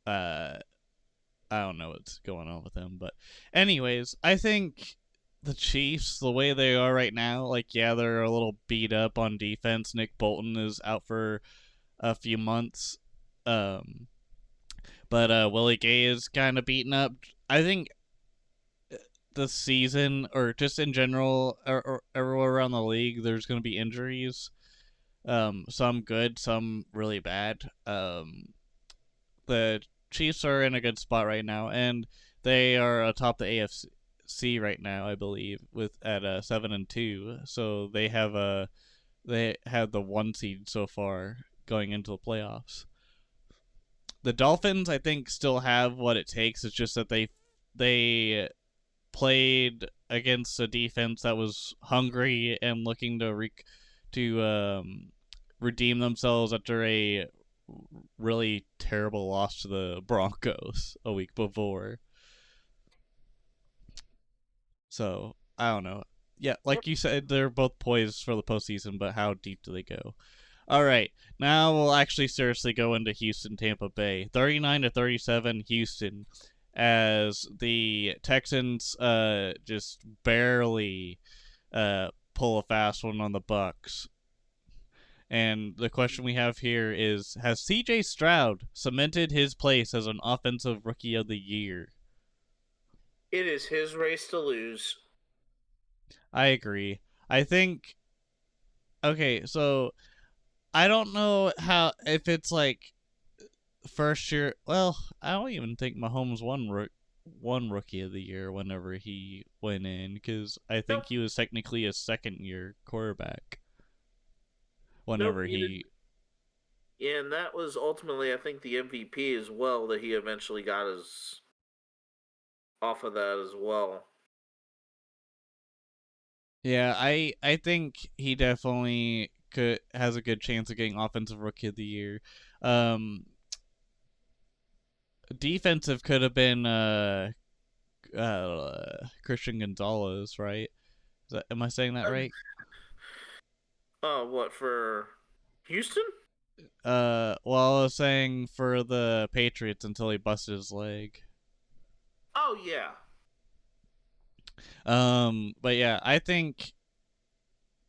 Speaker 6: I don't know what's going on with him, but anyways, I think the Chiefs, the way they are right now, like, yeah, they're a little beat up on defense. Nick Bolton is out for a few months. But Willie Gay is kind of beaten up. I think the season, or just in general, or everywhere around the league, there's going to be injuries. Some good, some really bad. The Chiefs are in a good spot right now, and they are atop the AFC right now, I believe, with at 7-2. So they have the 1 seed so far going into the playoffs. The Dolphins, I think, still have what it takes. It's just that they played against a defense that was hungry and looking to redeem themselves after a really terrible loss to the Broncos a week before. So, I don't know. Yeah, like you said, they're both poised for the postseason, but how deep do they go? All right, now we'll actually seriously go into Houston, Tampa Bay. 39-37 Houston, as the Texans just barely pull a fast one on the Bucks. And the question we have here is, has CJ Stroud cemented his place as an offensive rookie of the year?
Speaker 7: It is his race to lose.
Speaker 6: I agree. I think, okay, so I don't know if it's like first year. Well, I don't even think Mahomes won rookie of the year whenever he went in, because I think he was technically a second-year quarterback whenever he.
Speaker 7: Yeah, and that was ultimately, I think, the MVP as well that he eventually got his off of that as well.
Speaker 6: Yeah, I think he definitely has a good chance of getting offensive rookie of the year. Defensive could have been Christian Gonzalez, right? Am I saying that right?
Speaker 7: What for Houston?
Speaker 6: Well, I was saying for the Patriots until he busted his leg.
Speaker 7: Oh yeah.
Speaker 6: But yeah, I think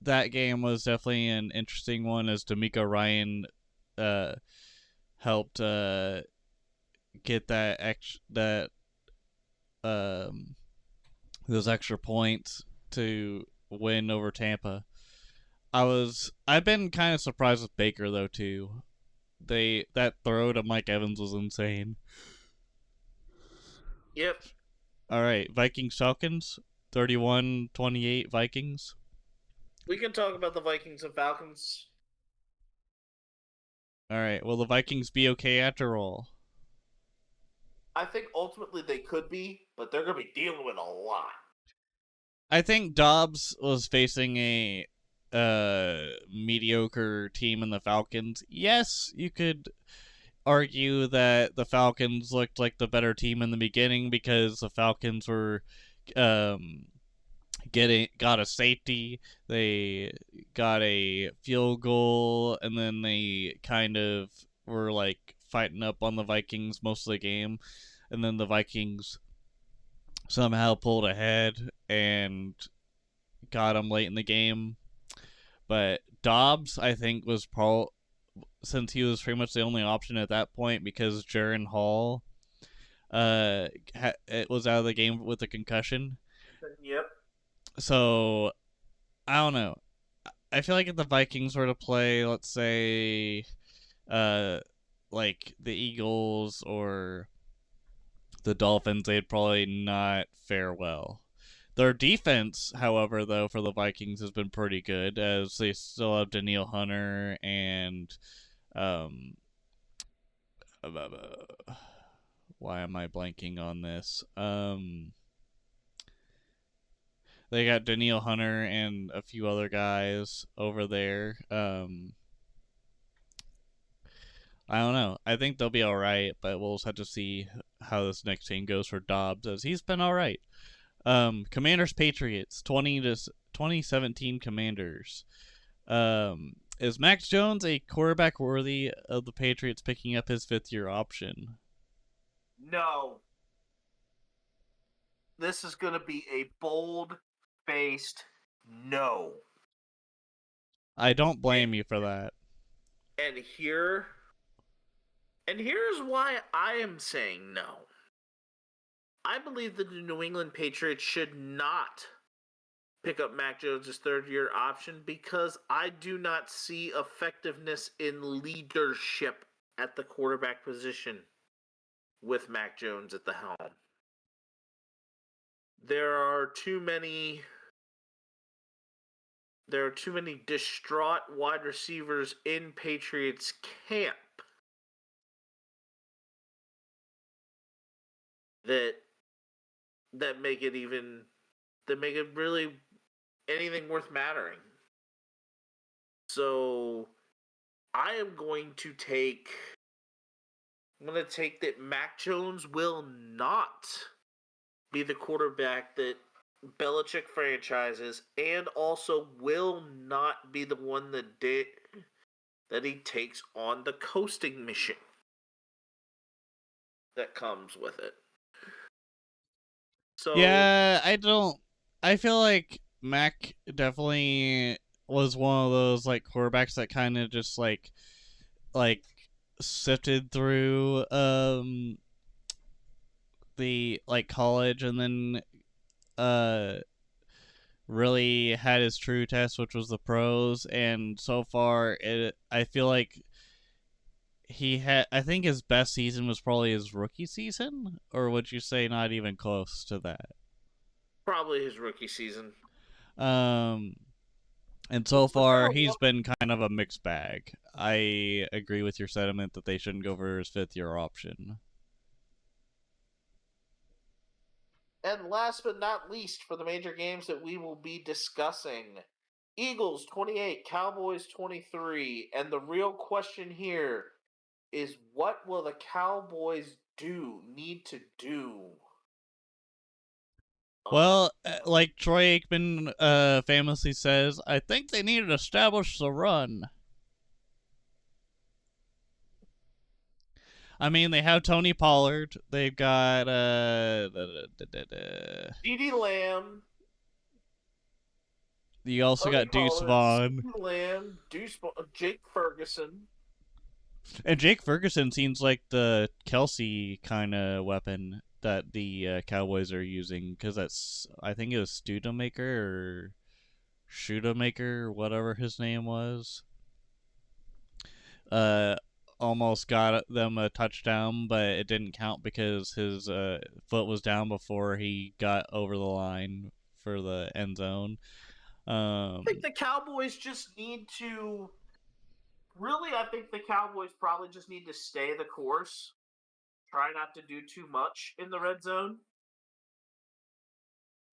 Speaker 6: that game was definitely an interesting one, as D'Amico Ryan helped get those extra points to win over Tampa. I've been kind of surprised with Baker though too. That throw to Mike Evans was insane.
Speaker 7: Yep.
Speaker 6: All right, Vikings Falcons 31-28 Vikings.
Speaker 7: We can talk about the Vikings and Falcons.
Speaker 6: All right, will the Vikings be okay after all?
Speaker 7: I think ultimately they could be, but they're going to be dealing with a lot.
Speaker 6: I think Dobbs was facing a mediocre team in the Falcons. Yes, you could argue that the Falcons looked like the better team in the beginning because the Falcons were got a safety, they got a field goal, and then they kind of were like fighting up on the Vikings most of the game, and then the Vikings somehow pulled ahead and got them late in the game. But Dobbs, I think, was since he was pretty much the only option at that point, because Jaron Hall it was out of the game with a concussion.
Speaker 7: Yep.
Speaker 6: So I don't know. I feel like if the Vikings were to play, let's say, like the Eagles or the Dolphins, they'd probably not fare well. Their defense, however, though, for the Vikings has been pretty good, as they still have Danielle Hunter and why am I blanking on this? They got Danielle Hunter and a few other guys over there. I don't know. I think they'll be all right, but we'll just have to see how this next game goes for Dobbs, as he's been all right. Commanders Patriots 2017 Commanders. Is Max Jones a quarterback worthy of the Patriots picking up his 5th-year option?
Speaker 7: No. This is going to be a bold-faced no.
Speaker 6: I don't blame you for that.
Speaker 7: And here's why I am saying no. I believe that the New England Patriots should not pick up Mac Jones' 3rd-year option because I do not see effectiveness in leadership at the quarterback position with Mac Jones at the helm. There are too many distraught wide receivers in Patriots camp that make it really anything worth mattering. So I'm going to take that Mac Jones will not be the quarterback that Belichick franchises, and also will not be the one that he takes on the coasting mission that comes with it. So
Speaker 6: yeah, I feel like Mac definitely was one of those like quarterbacks that kind of just like sifted through the like college, and then really had his true test, which was the pros. And so far, I feel like I think his best season was probably his rookie season, or would you say not even close to that?
Speaker 7: probably his rookie season.
Speaker 6: And so far he's been kind of a mixed bag. I agree with your sentiment that they shouldn't go for his 5th-year option.
Speaker 7: And last but not least, for the major games that we will be discussing, Eagles 28, Cowboys 23. And the real question here is, what will the Cowboys need to do?
Speaker 6: Well, like Troy Aikman famously says, I think they need to establish the run. I mean, they have Tony Pollard. They've got
Speaker 7: CeeDee Lamb.
Speaker 6: You also
Speaker 7: Tony
Speaker 6: got Deuce
Speaker 7: Pollard,
Speaker 6: Vaughn.
Speaker 7: CeeDee Lamb, Jake Ferguson.
Speaker 6: And Jake Ferguson seems like the Kelsey kind of weapon that the Cowboys are using, because I think it was Studemaker or Shootamaker, whatever his name was. Almost got them a touchdown, but it didn't count because his foot was down before he got over the line for the end zone.
Speaker 7: I think the Cowboys just need to... Really, I think the Cowboys probably just need to stay the course. Try not to do too much in the red zone.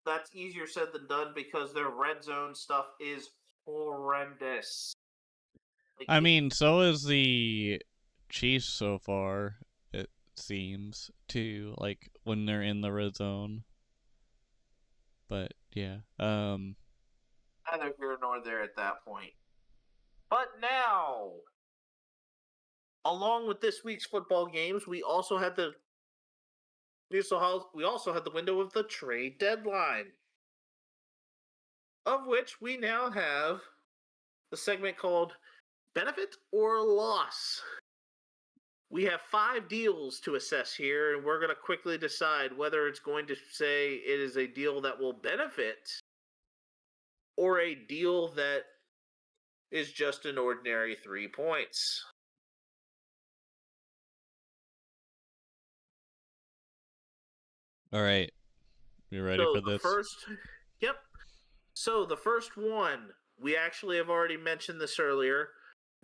Speaker 7: That's easier said than done because their red zone stuff is horrendous.
Speaker 6: I mean, so is the Chiefs so far, it seems, too, like when they're in the red zone. But yeah.
Speaker 7: Neither here nor there at that point. But now, along with this week's football games, we also had the window of the trade deadline, of which we now have the segment called Benefit or Loss. We have 5 deals to assess here, and we're going to quickly decide whether it's going to say it is a deal that will benefit or a deal that is just an ordinary 3 points.
Speaker 6: All right. You ready for this?
Speaker 7: Yep. So the first one, we actually have already mentioned this earlier.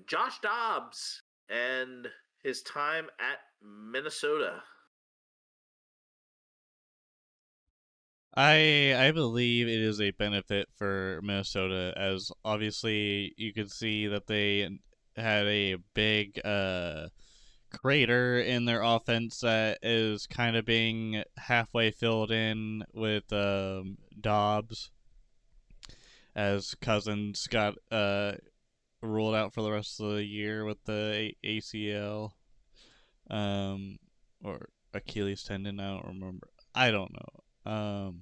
Speaker 7: Josh Dobbs and his time at Minnesota.
Speaker 6: I believe it is a benefit for Minnesota, as obviously you could see that they had a big crater in their offense that is kind of being halfway filled in with Dobbs, as Cousins got ruled out for the rest of the year with the ACL, or Achilles tendon. I don't remember. I don't know.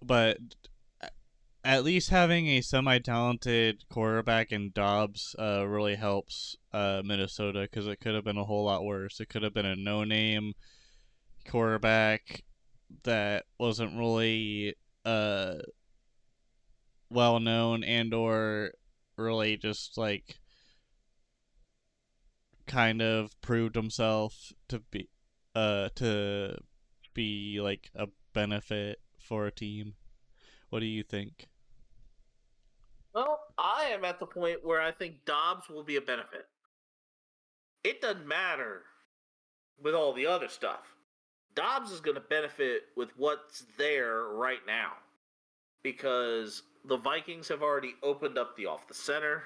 Speaker 6: But at least having a semi-talented quarterback in Dobbs really helps Minnesota, because it could have been a whole lot worse. It could have been a no-name quarterback that wasn't really well known, and or really just like kind of proved himself to be like a benefit for a team. What do you think?
Speaker 7: Well, I am at the point where I think Dobbs will be a benefit. It doesn't matter with all the other stuff. Dobbs is going to benefit with what's there right now, because the Vikings have already opened up the off the center.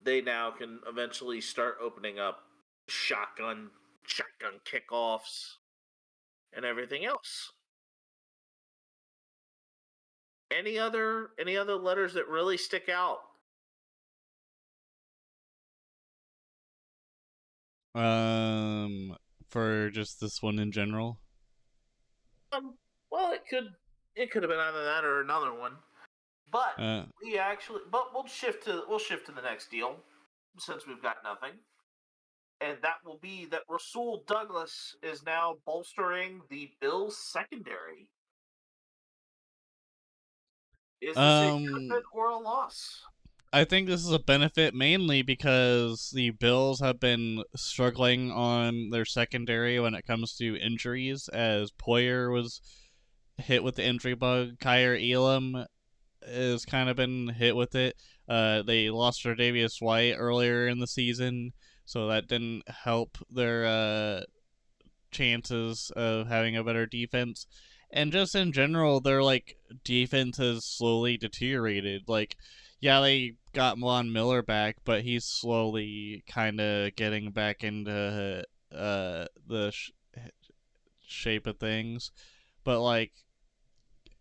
Speaker 7: They now can eventually start opening up shotgun kickoffs and everything else. Any other letters that really stick out?
Speaker 6: For just this one in general.
Speaker 7: Well, it could have been either that or another one, but
Speaker 6: Uh,
Speaker 7: we'll shift to the next deal, since we've got nothing, and that will be that Rasul Douglas is now bolstering the Bills secondary. Is this a benefit or a loss?
Speaker 6: I think this is a benefit mainly because the Bills have been struggling on their secondary when it comes to injuries, as Poyer was hit with the injury bug. Kyer Elam has kind of been hit with it. They lost Tre'Davious White earlier in the season, so that didn't help their chances of having a better defense. And just in general, their like defense has slowly deteriorated. Like, yeah, they got Von Miller back, but he's slowly kind of getting back into the shape of things. But like,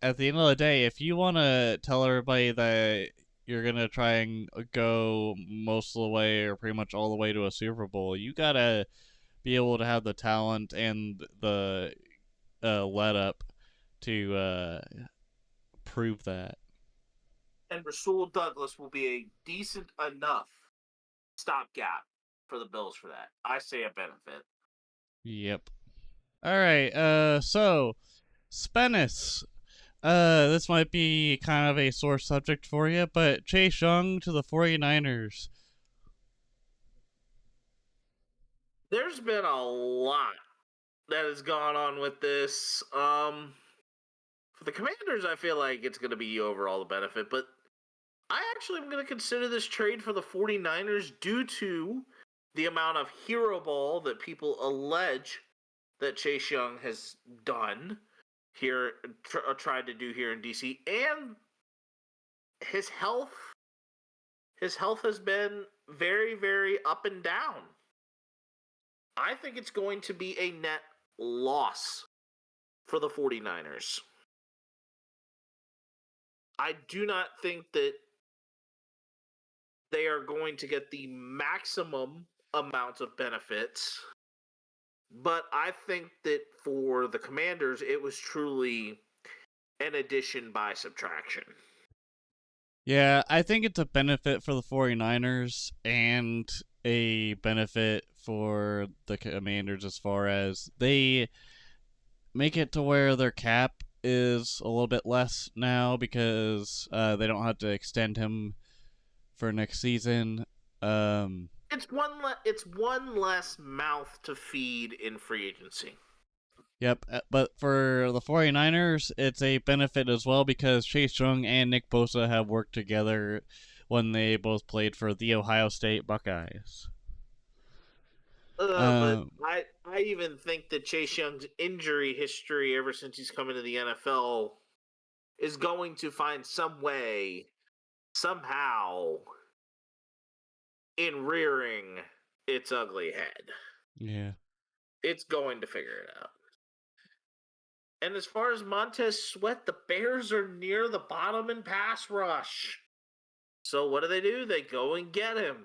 Speaker 6: at the end of the day, if you want to tell everybody that you're gonna try and go most of the way or pretty much all the way to a Super Bowl, you gotta be able to have the talent and the let up to prove that.
Speaker 7: And Rasul Douglas will be a decent enough stopgap for the Bills for that. I say a benefit.
Speaker 6: Yep. All right. So Spennis. This might be kind of a sore subject for you, but Chase Young to the 49ers.
Speaker 7: There's been a lot that has gone on with this. For the Commanders, I feel like it's going to be overall the benefit, but I actually am going to consider this trade for the 49ers due to the amount of hero ball that people allege that Chase Young has done here, tried to do here in DC, and his health. His health has been very, very up and down. I think it's going to be a net loss for the 49ers. I do not think that they are going to get the maximum amount of benefits, but I think that for the Commanders, it was truly an addition by subtraction.
Speaker 6: Yeah, I think it's a benefit for the 49ers and a benefit for the Commanders, as far as they make it to where their cap is a little bit less now, because they don't have to extend him for next season.
Speaker 7: It's one less mouth to feed in free agency.
Speaker 6: Yep, but for the 49ers, it's a benefit as well, because Chase Young and Nick Bosa have worked together when they both played for the Ohio State Buckeyes.
Speaker 7: But I even think that Chase Young's injury history ever since he's come into the NFL is going to find some way, somehow, in rearing its ugly head.
Speaker 6: Yeah.
Speaker 7: It's going to figure it out. And as far as Montez Sweat, the Bears are near the bottom in pass rush. So what do? They go and get him.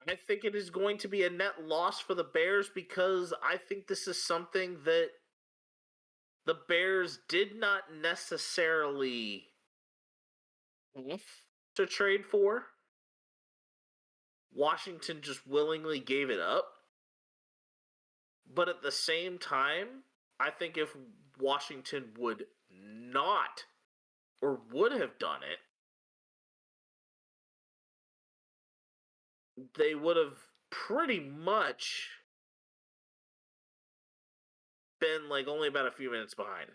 Speaker 7: I think it is going to be a net loss for the Bears because I think this is something that the Bears did not necessarily have to trade for. Washington just willingly gave it up. But at the same time, I think if Washington would not or would have done it, they would have pretty much been like only about a few minutes behind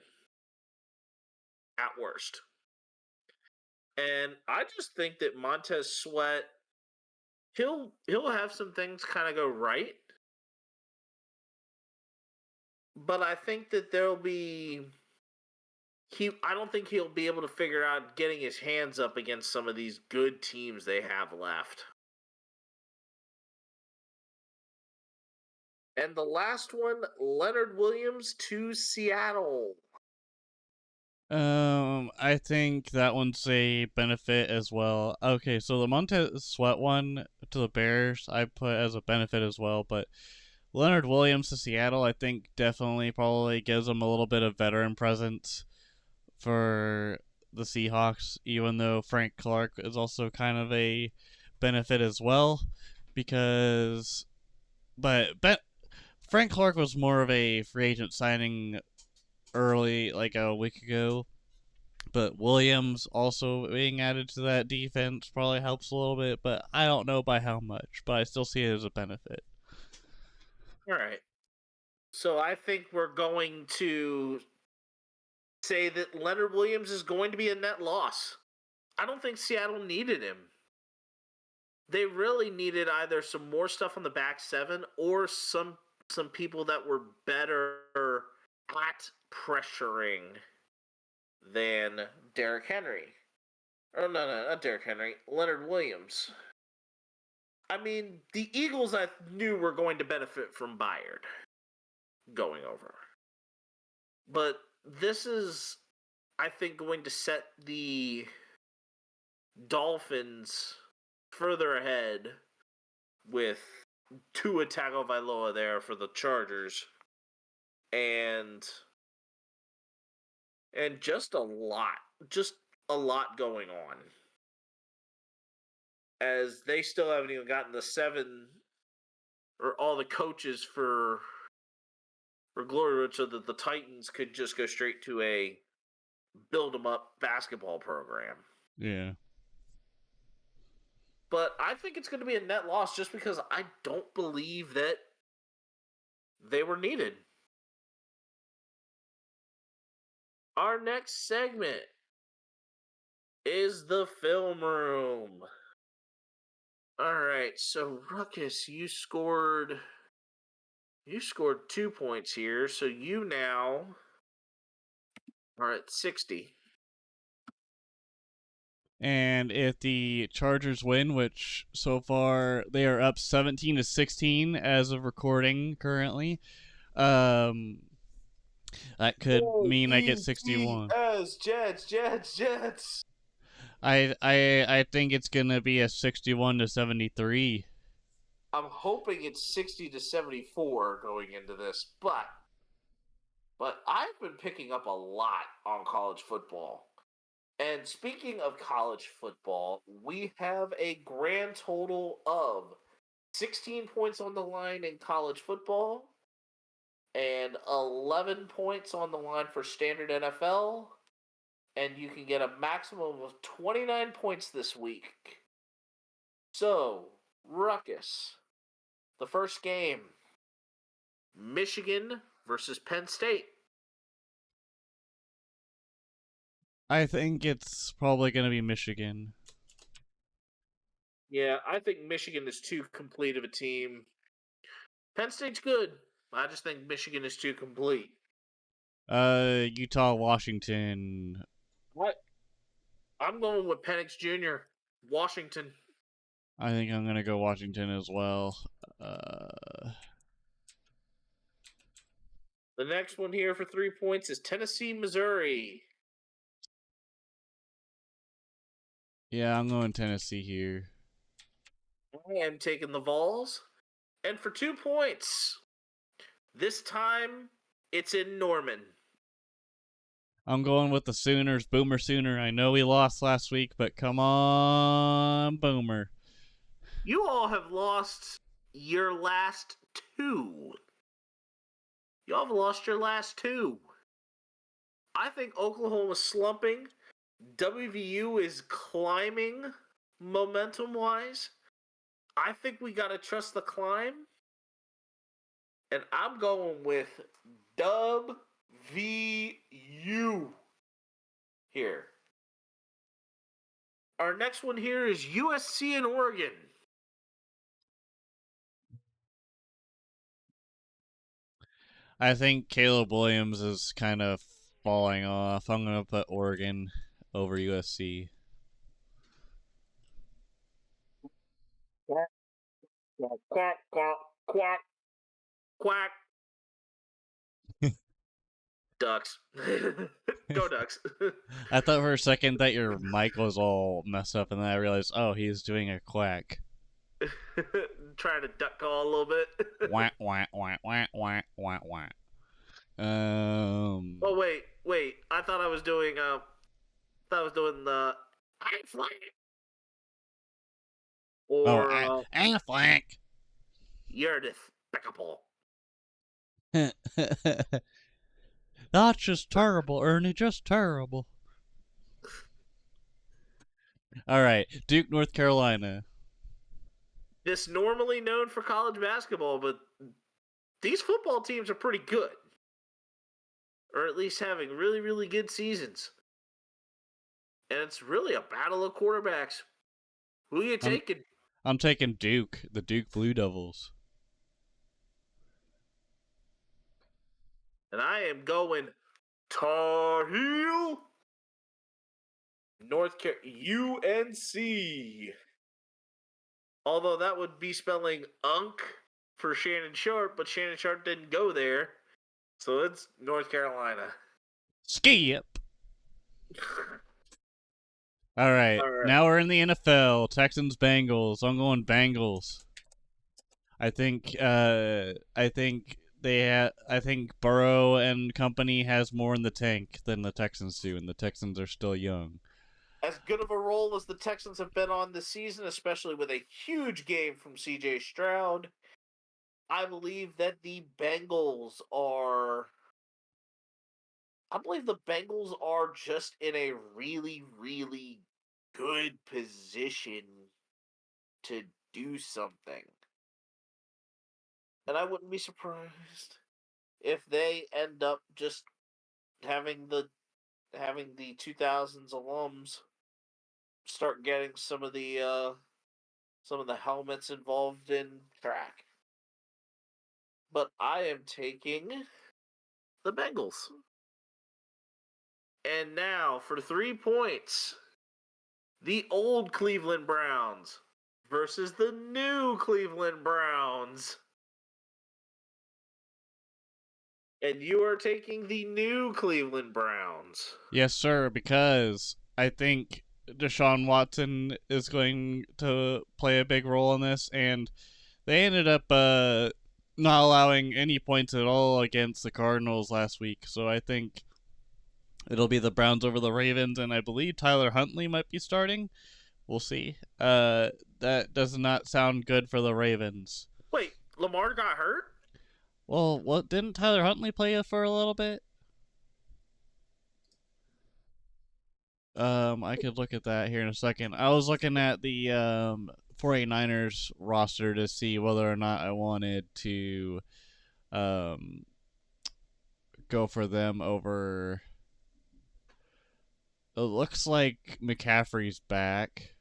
Speaker 7: at worst. And I just think that Montez Sweat, he'll have some things kind of go right. But I think that there'll be I don't think he'll be able to figure out getting his hands up against some of these good teams they have left. And the last one, Leonard Williams to Seattle.
Speaker 6: I think that one's a benefit as well. Okay, so the Montez Sweat one to the Bears, I put as a benefit as well, but Leonard Williams to Seattle, I think definitely probably gives them a little bit of veteran presence for the Seahawks, even though Frank Clark is also kind of a benefit as well, because Frank Clark was more of a free agent signing early, like a week ago. But Williams also being added to that defense probably helps a little bit, but I don't know by how much. But I still see it as a benefit.
Speaker 7: All right. So I think we're going to say that Leonard Williams is going to be a net loss. I don't think Seattle needed him. They really needed either some more stuff on the back seven or some people that were better at pressuring than Derrick Henry. Oh, no, not Derrick Henry. Leonard Williams. I mean, the Eagles I knew were going to benefit from Byard going over. But this is, I think, going to set the Dolphins further ahead with Tua Tagovailoa there for the Chargers. And just a lot going on. As they still haven't even gotten the 7 or all the coaches for Glory Road so that the Titans could just go straight to a build 'em up basketball program.
Speaker 6: Yeah.
Speaker 7: But I think it's going to be a net loss just because I don't believe that they were needed. Our next segment is the film room. All right, so Ruckus, you scored 2 points here, so you now are at 60.
Speaker 6: And if the Chargers win, which so far they are up 17-16 as of recording currently, that could mean I get 61.
Speaker 7: Jets.
Speaker 6: I think it's gonna be a 61-73.
Speaker 7: I'm hoping it's 60-74 going into this, but I've been picking up a lot on college football. And speaking of college football, we have a grand total of 16 points on the line in college football and 11 points on the line for standard NFL. And you can get a maximum of 29 points this week. So, Ruckus, the first game, Michigan versus Penn State.
Speaker 6: I think it's probably going to be Michigan.
Speaker 7: Yeah, I think Michigan is too complete of a team. Penn State's good. I just think Michigan is too complete.
Speaker 6: Utah, Washington.
Speaker 7: What? I'm going with Penix Jr., Washington.
Speaker 6: I think I'm going to go Washington as well. Uh,
Speaker 7: The next one here for 3 points is Tennessee, Missouri.
Speaker 6: yeah, I'm going Tennessee here.
Speaker 7: I am taking the Vols. And for 2 points, this time it's in Norman.
Speaker 6: I'm going with the Sooners. Boomer Sooner. I know we lost last week, but come on, Boomer.
Speaker 7: You all have lost your last 2. Y'all have lost your last 2. I think Oklahoma's slumping. WVU is climbing momentum-wise. I think we got to trust the climb. And I'm going with WVU here. Our next one here is USC and Oregon.
Speaker 6: I think Caleb Williams is kind of falling off. I'm going to put Oregon over USC.
Speaker 7: Quack, quack, quack, quack, quack. Ducks. Go Ducks.
Speaker 6: I thought for a second that your mic was all messed up, and then I realized, oh, he's doing a quack.
Speaker 7: Trying to duck call a little bit.
Speaker 6: Wah, wah, wah, wah, wah, wah, wah.
Speaker 7: Oh wait. I thought I was doing the I'm flying. Or
Speaker 6: Affleck.
Speaker 7: you're despicable.
Speaker 6: That's just terrible, Ernie. Just terrible. All right, Duke, North Carolina.
Speaker 7: This normally known for college basketball, but these football teams are pretty good. Or at least having really, really good seasons. And it's really a battle of quarterbacks. Who are you taking?
Speaker 6: I'm taking Duke, the Duke Blue Devils.
Speaker 7: And I am going Tar Heel. UNC. Although that would be spelling Unk for Shannon Sharp, but Shannon Sharp didn't go there. So it's North Carolina.
Speaker 6: Skip. All right, now we're in the NFL. Texans, Bengals. I'm going Bengals. I think Burrow and company has more in the tank than the Texans do, and the Texans are still young.
Speaker 7: As good of a role as the Texans have been on this season, especially with a huge game from C.J. Stroud, I believe that the Bengals are just in a really, really good position to do something. And I wouldn't be surprised if they end up just having the 2000s alums start getting some of the helmets involved in track. But I am taking the Bengals. And now for 3 points, the old Cleveland Browns versus the new Cleveland Browns. And you are taking the new Cleveland Browns.
Speaker 6: Yes, sir, because I think Deshaun Watson is going to play a big role in this, and they ended up not allowing any points at all against the Cardinals last week. So I think it'll be the Browns over the Ravens, and I believe Tyler Huntley might be starting. We'll see. That does not sound good for the Ravens.
Speaker 7: Wait, Lamar got hurt?
Speaker 6: Well, what didn't Tyler Huntley play for a little bit? I could look at that here in a second. I was looking at the 49ers roster to see whether or not I wanted to go for them over. It looks like McCaffrey's back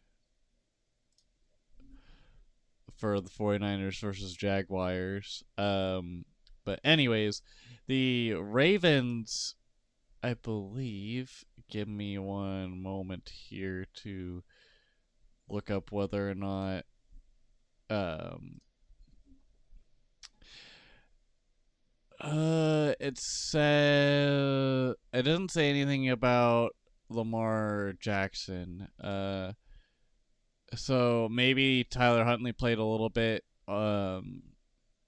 Speaker 6: for the 49ers versus Jaguars. But anyways, the Ravens, I believe, give me one moment here to look up whether or not Um, it doesn't say anything about Lamar Jackson. So maybe Tyler Huntley played a little bit.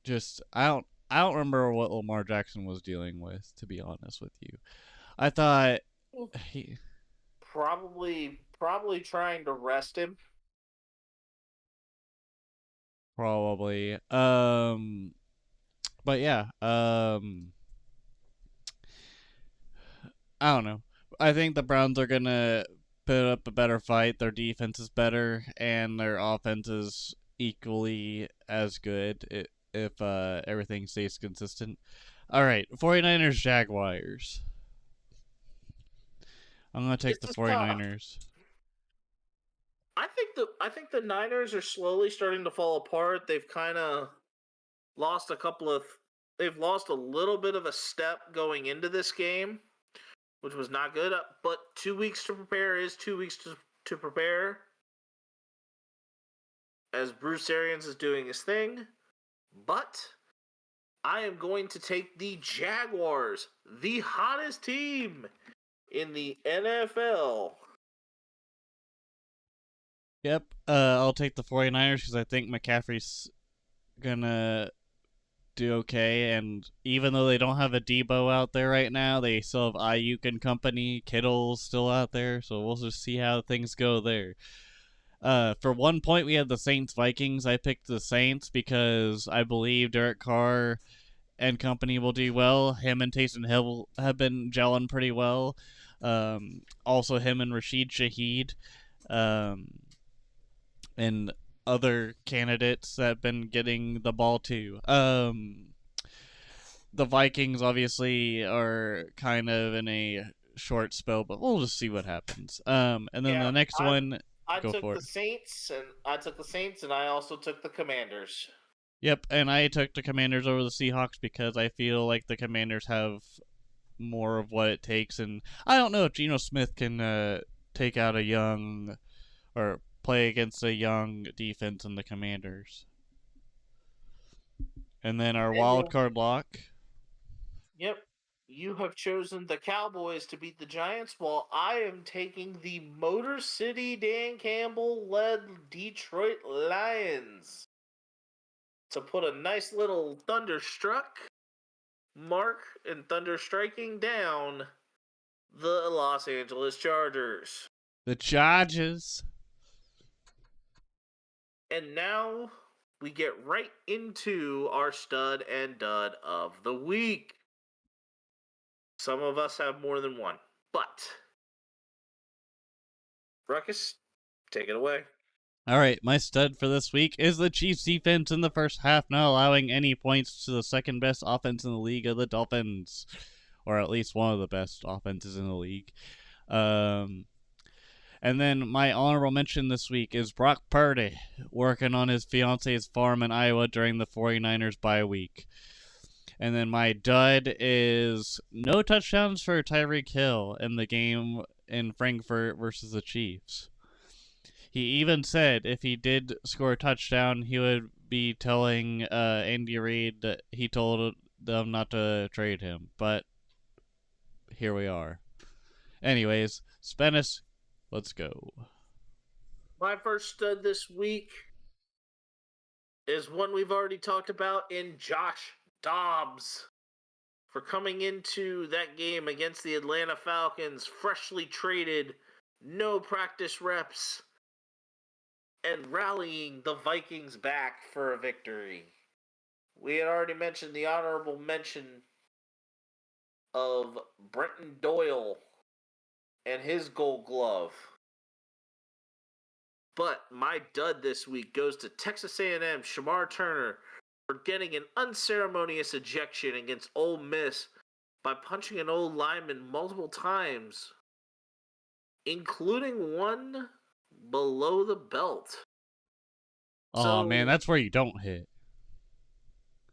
Speaker 6: Just I don't remember what Lamar Jackson was dealing with, to be honest with you. I thought he
Speaker 7: Probably trying to rest him.
Speaker 6: probably but yeah, I don't know. I think the Browns are gonna put up a better fight. Their defense is better, and their offense is equally as good if everything stays consistent. All right, 49ers Jaguars. I'm going to take the
Speaker 7: This is tough.
Speaker 6: 49ers.
Speaker 7: I think the Niners are slowly starting to fall apart. They've kind of lost they've lost a little bit of a step going into this game, which was not good. But 2 weeks to prepare is 2 weeks to prepare. As Bruce Arians is doing his thing, but I am going to take the Jaguars, the hottest team in the NFL.
Speaker 6: Yep, I'll take the 49ers because I think McCaffrey's gonna do okay, and even though they don't have a Debo out there right now, they still have Ayuk and company. Kittle's still out there, so we'll just see how things go there. For 1 point, we had the Saints Vikings. I picked the Saints because I believe Derek Carr and company will do well. Him and Taysom Hill have been gelling pretty well. Also, him and Rashid Shaheed. And other candidates that have been getting the ball too. The Vikings obviously are kind of in a short spell, but we'll just see what happens. And then the next one, go for it.
Speaker 7: I took the Saints, and I also took the Commanders.
Speaker 6: Yep, and I took the Commanders over the Seahawks because I feel like the Commanders have more of what it takes, and I don't know if Geno Smith can take out a young or play against a young defense in the Commanders. And then our wild card lock.
Speaker 7: Yep. You have chosen the Cowboys to beat the Giants, while I am taking the Motor City Dan Campbell led Detroit Lions to put a nice little thunderstruck mark and thunder striking down the Los Angeles Chargers.
Speaker 6: The Chargers.
Speaker 7: And now we get right into our stud and dud of the week. Some of us have more than one, but Ruckus, take it away.
Speaker 6: All right, my stud for this week is the Chiefs defense in the first half, not allowing any points to the second best offense in the league of the Dolphins, or at least one of the best offenses in the league. And then my honorable mention this week is Brock Purdy working on his fiance's farm in Iowa during the 49ers bye week. And then my dud is no touchdowns for Tyreek Hill in the game in Frankfurt versus the Chiefs. He even said if he did score a touchdown, he would be telling Andy Reid that he told them not to trade him. But here we are. Anyways, Spennis, let's go.
Speaker 7: My first stud this week is one we've already talked about in Josh Dobbs for coming into that game against the Atlanta Falcons, freshly traded, no practice reps, and rallying the Vikings back for a victory. We had already mentioned the honorable mention of Brenton Doyle and his Gold Glove. But my dud this week goes to Texas A&M Shamar Turner for getting an unceremonious ejection against Ole Miss by punching an old lineman multiple times, including one below the belt.
Speaker 6: Oh man, that's where you don't hit.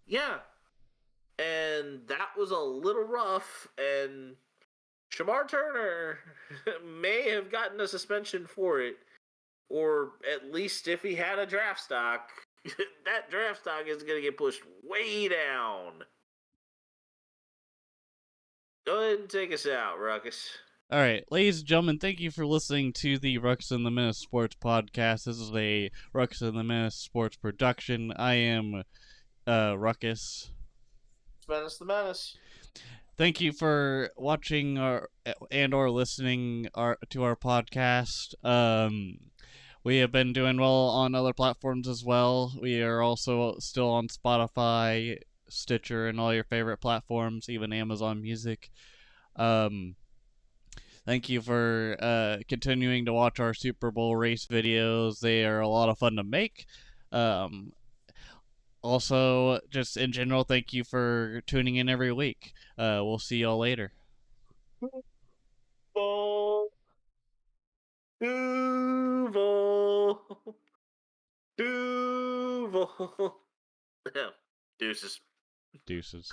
Speaker 7: Yeah. And that was a little rough, and Shamar Turner may have gotten a suspension for it, or at least if he had a draft stock, that draft stock is going to get pushed way down. Go ahead and take us out, Ruckus.
Speaker 6: All right, ladies and gentlemen, thank you for listening to the Ruckus and The Menace Sports Podcast. This is a Ruckus and The Menace Sports production. I am Ruckus.
Speaker 7: Menace the Menace.
Speaker 6: Thank you for watching or listening to our podcast. We have been doing well on other platforms as well. We are also still on Spotify, Stitcher, and all your favorite platforms, even Amazon Music. Thank you for continuing to watch our Super Bowl race videos. They are a lot of fun to make. Also, just in general, thank you for tuning in every week. We'll see y'all later.
Speaker 7: Duval. Duval. Duval. Deuces.
Speaker 6: Deuces.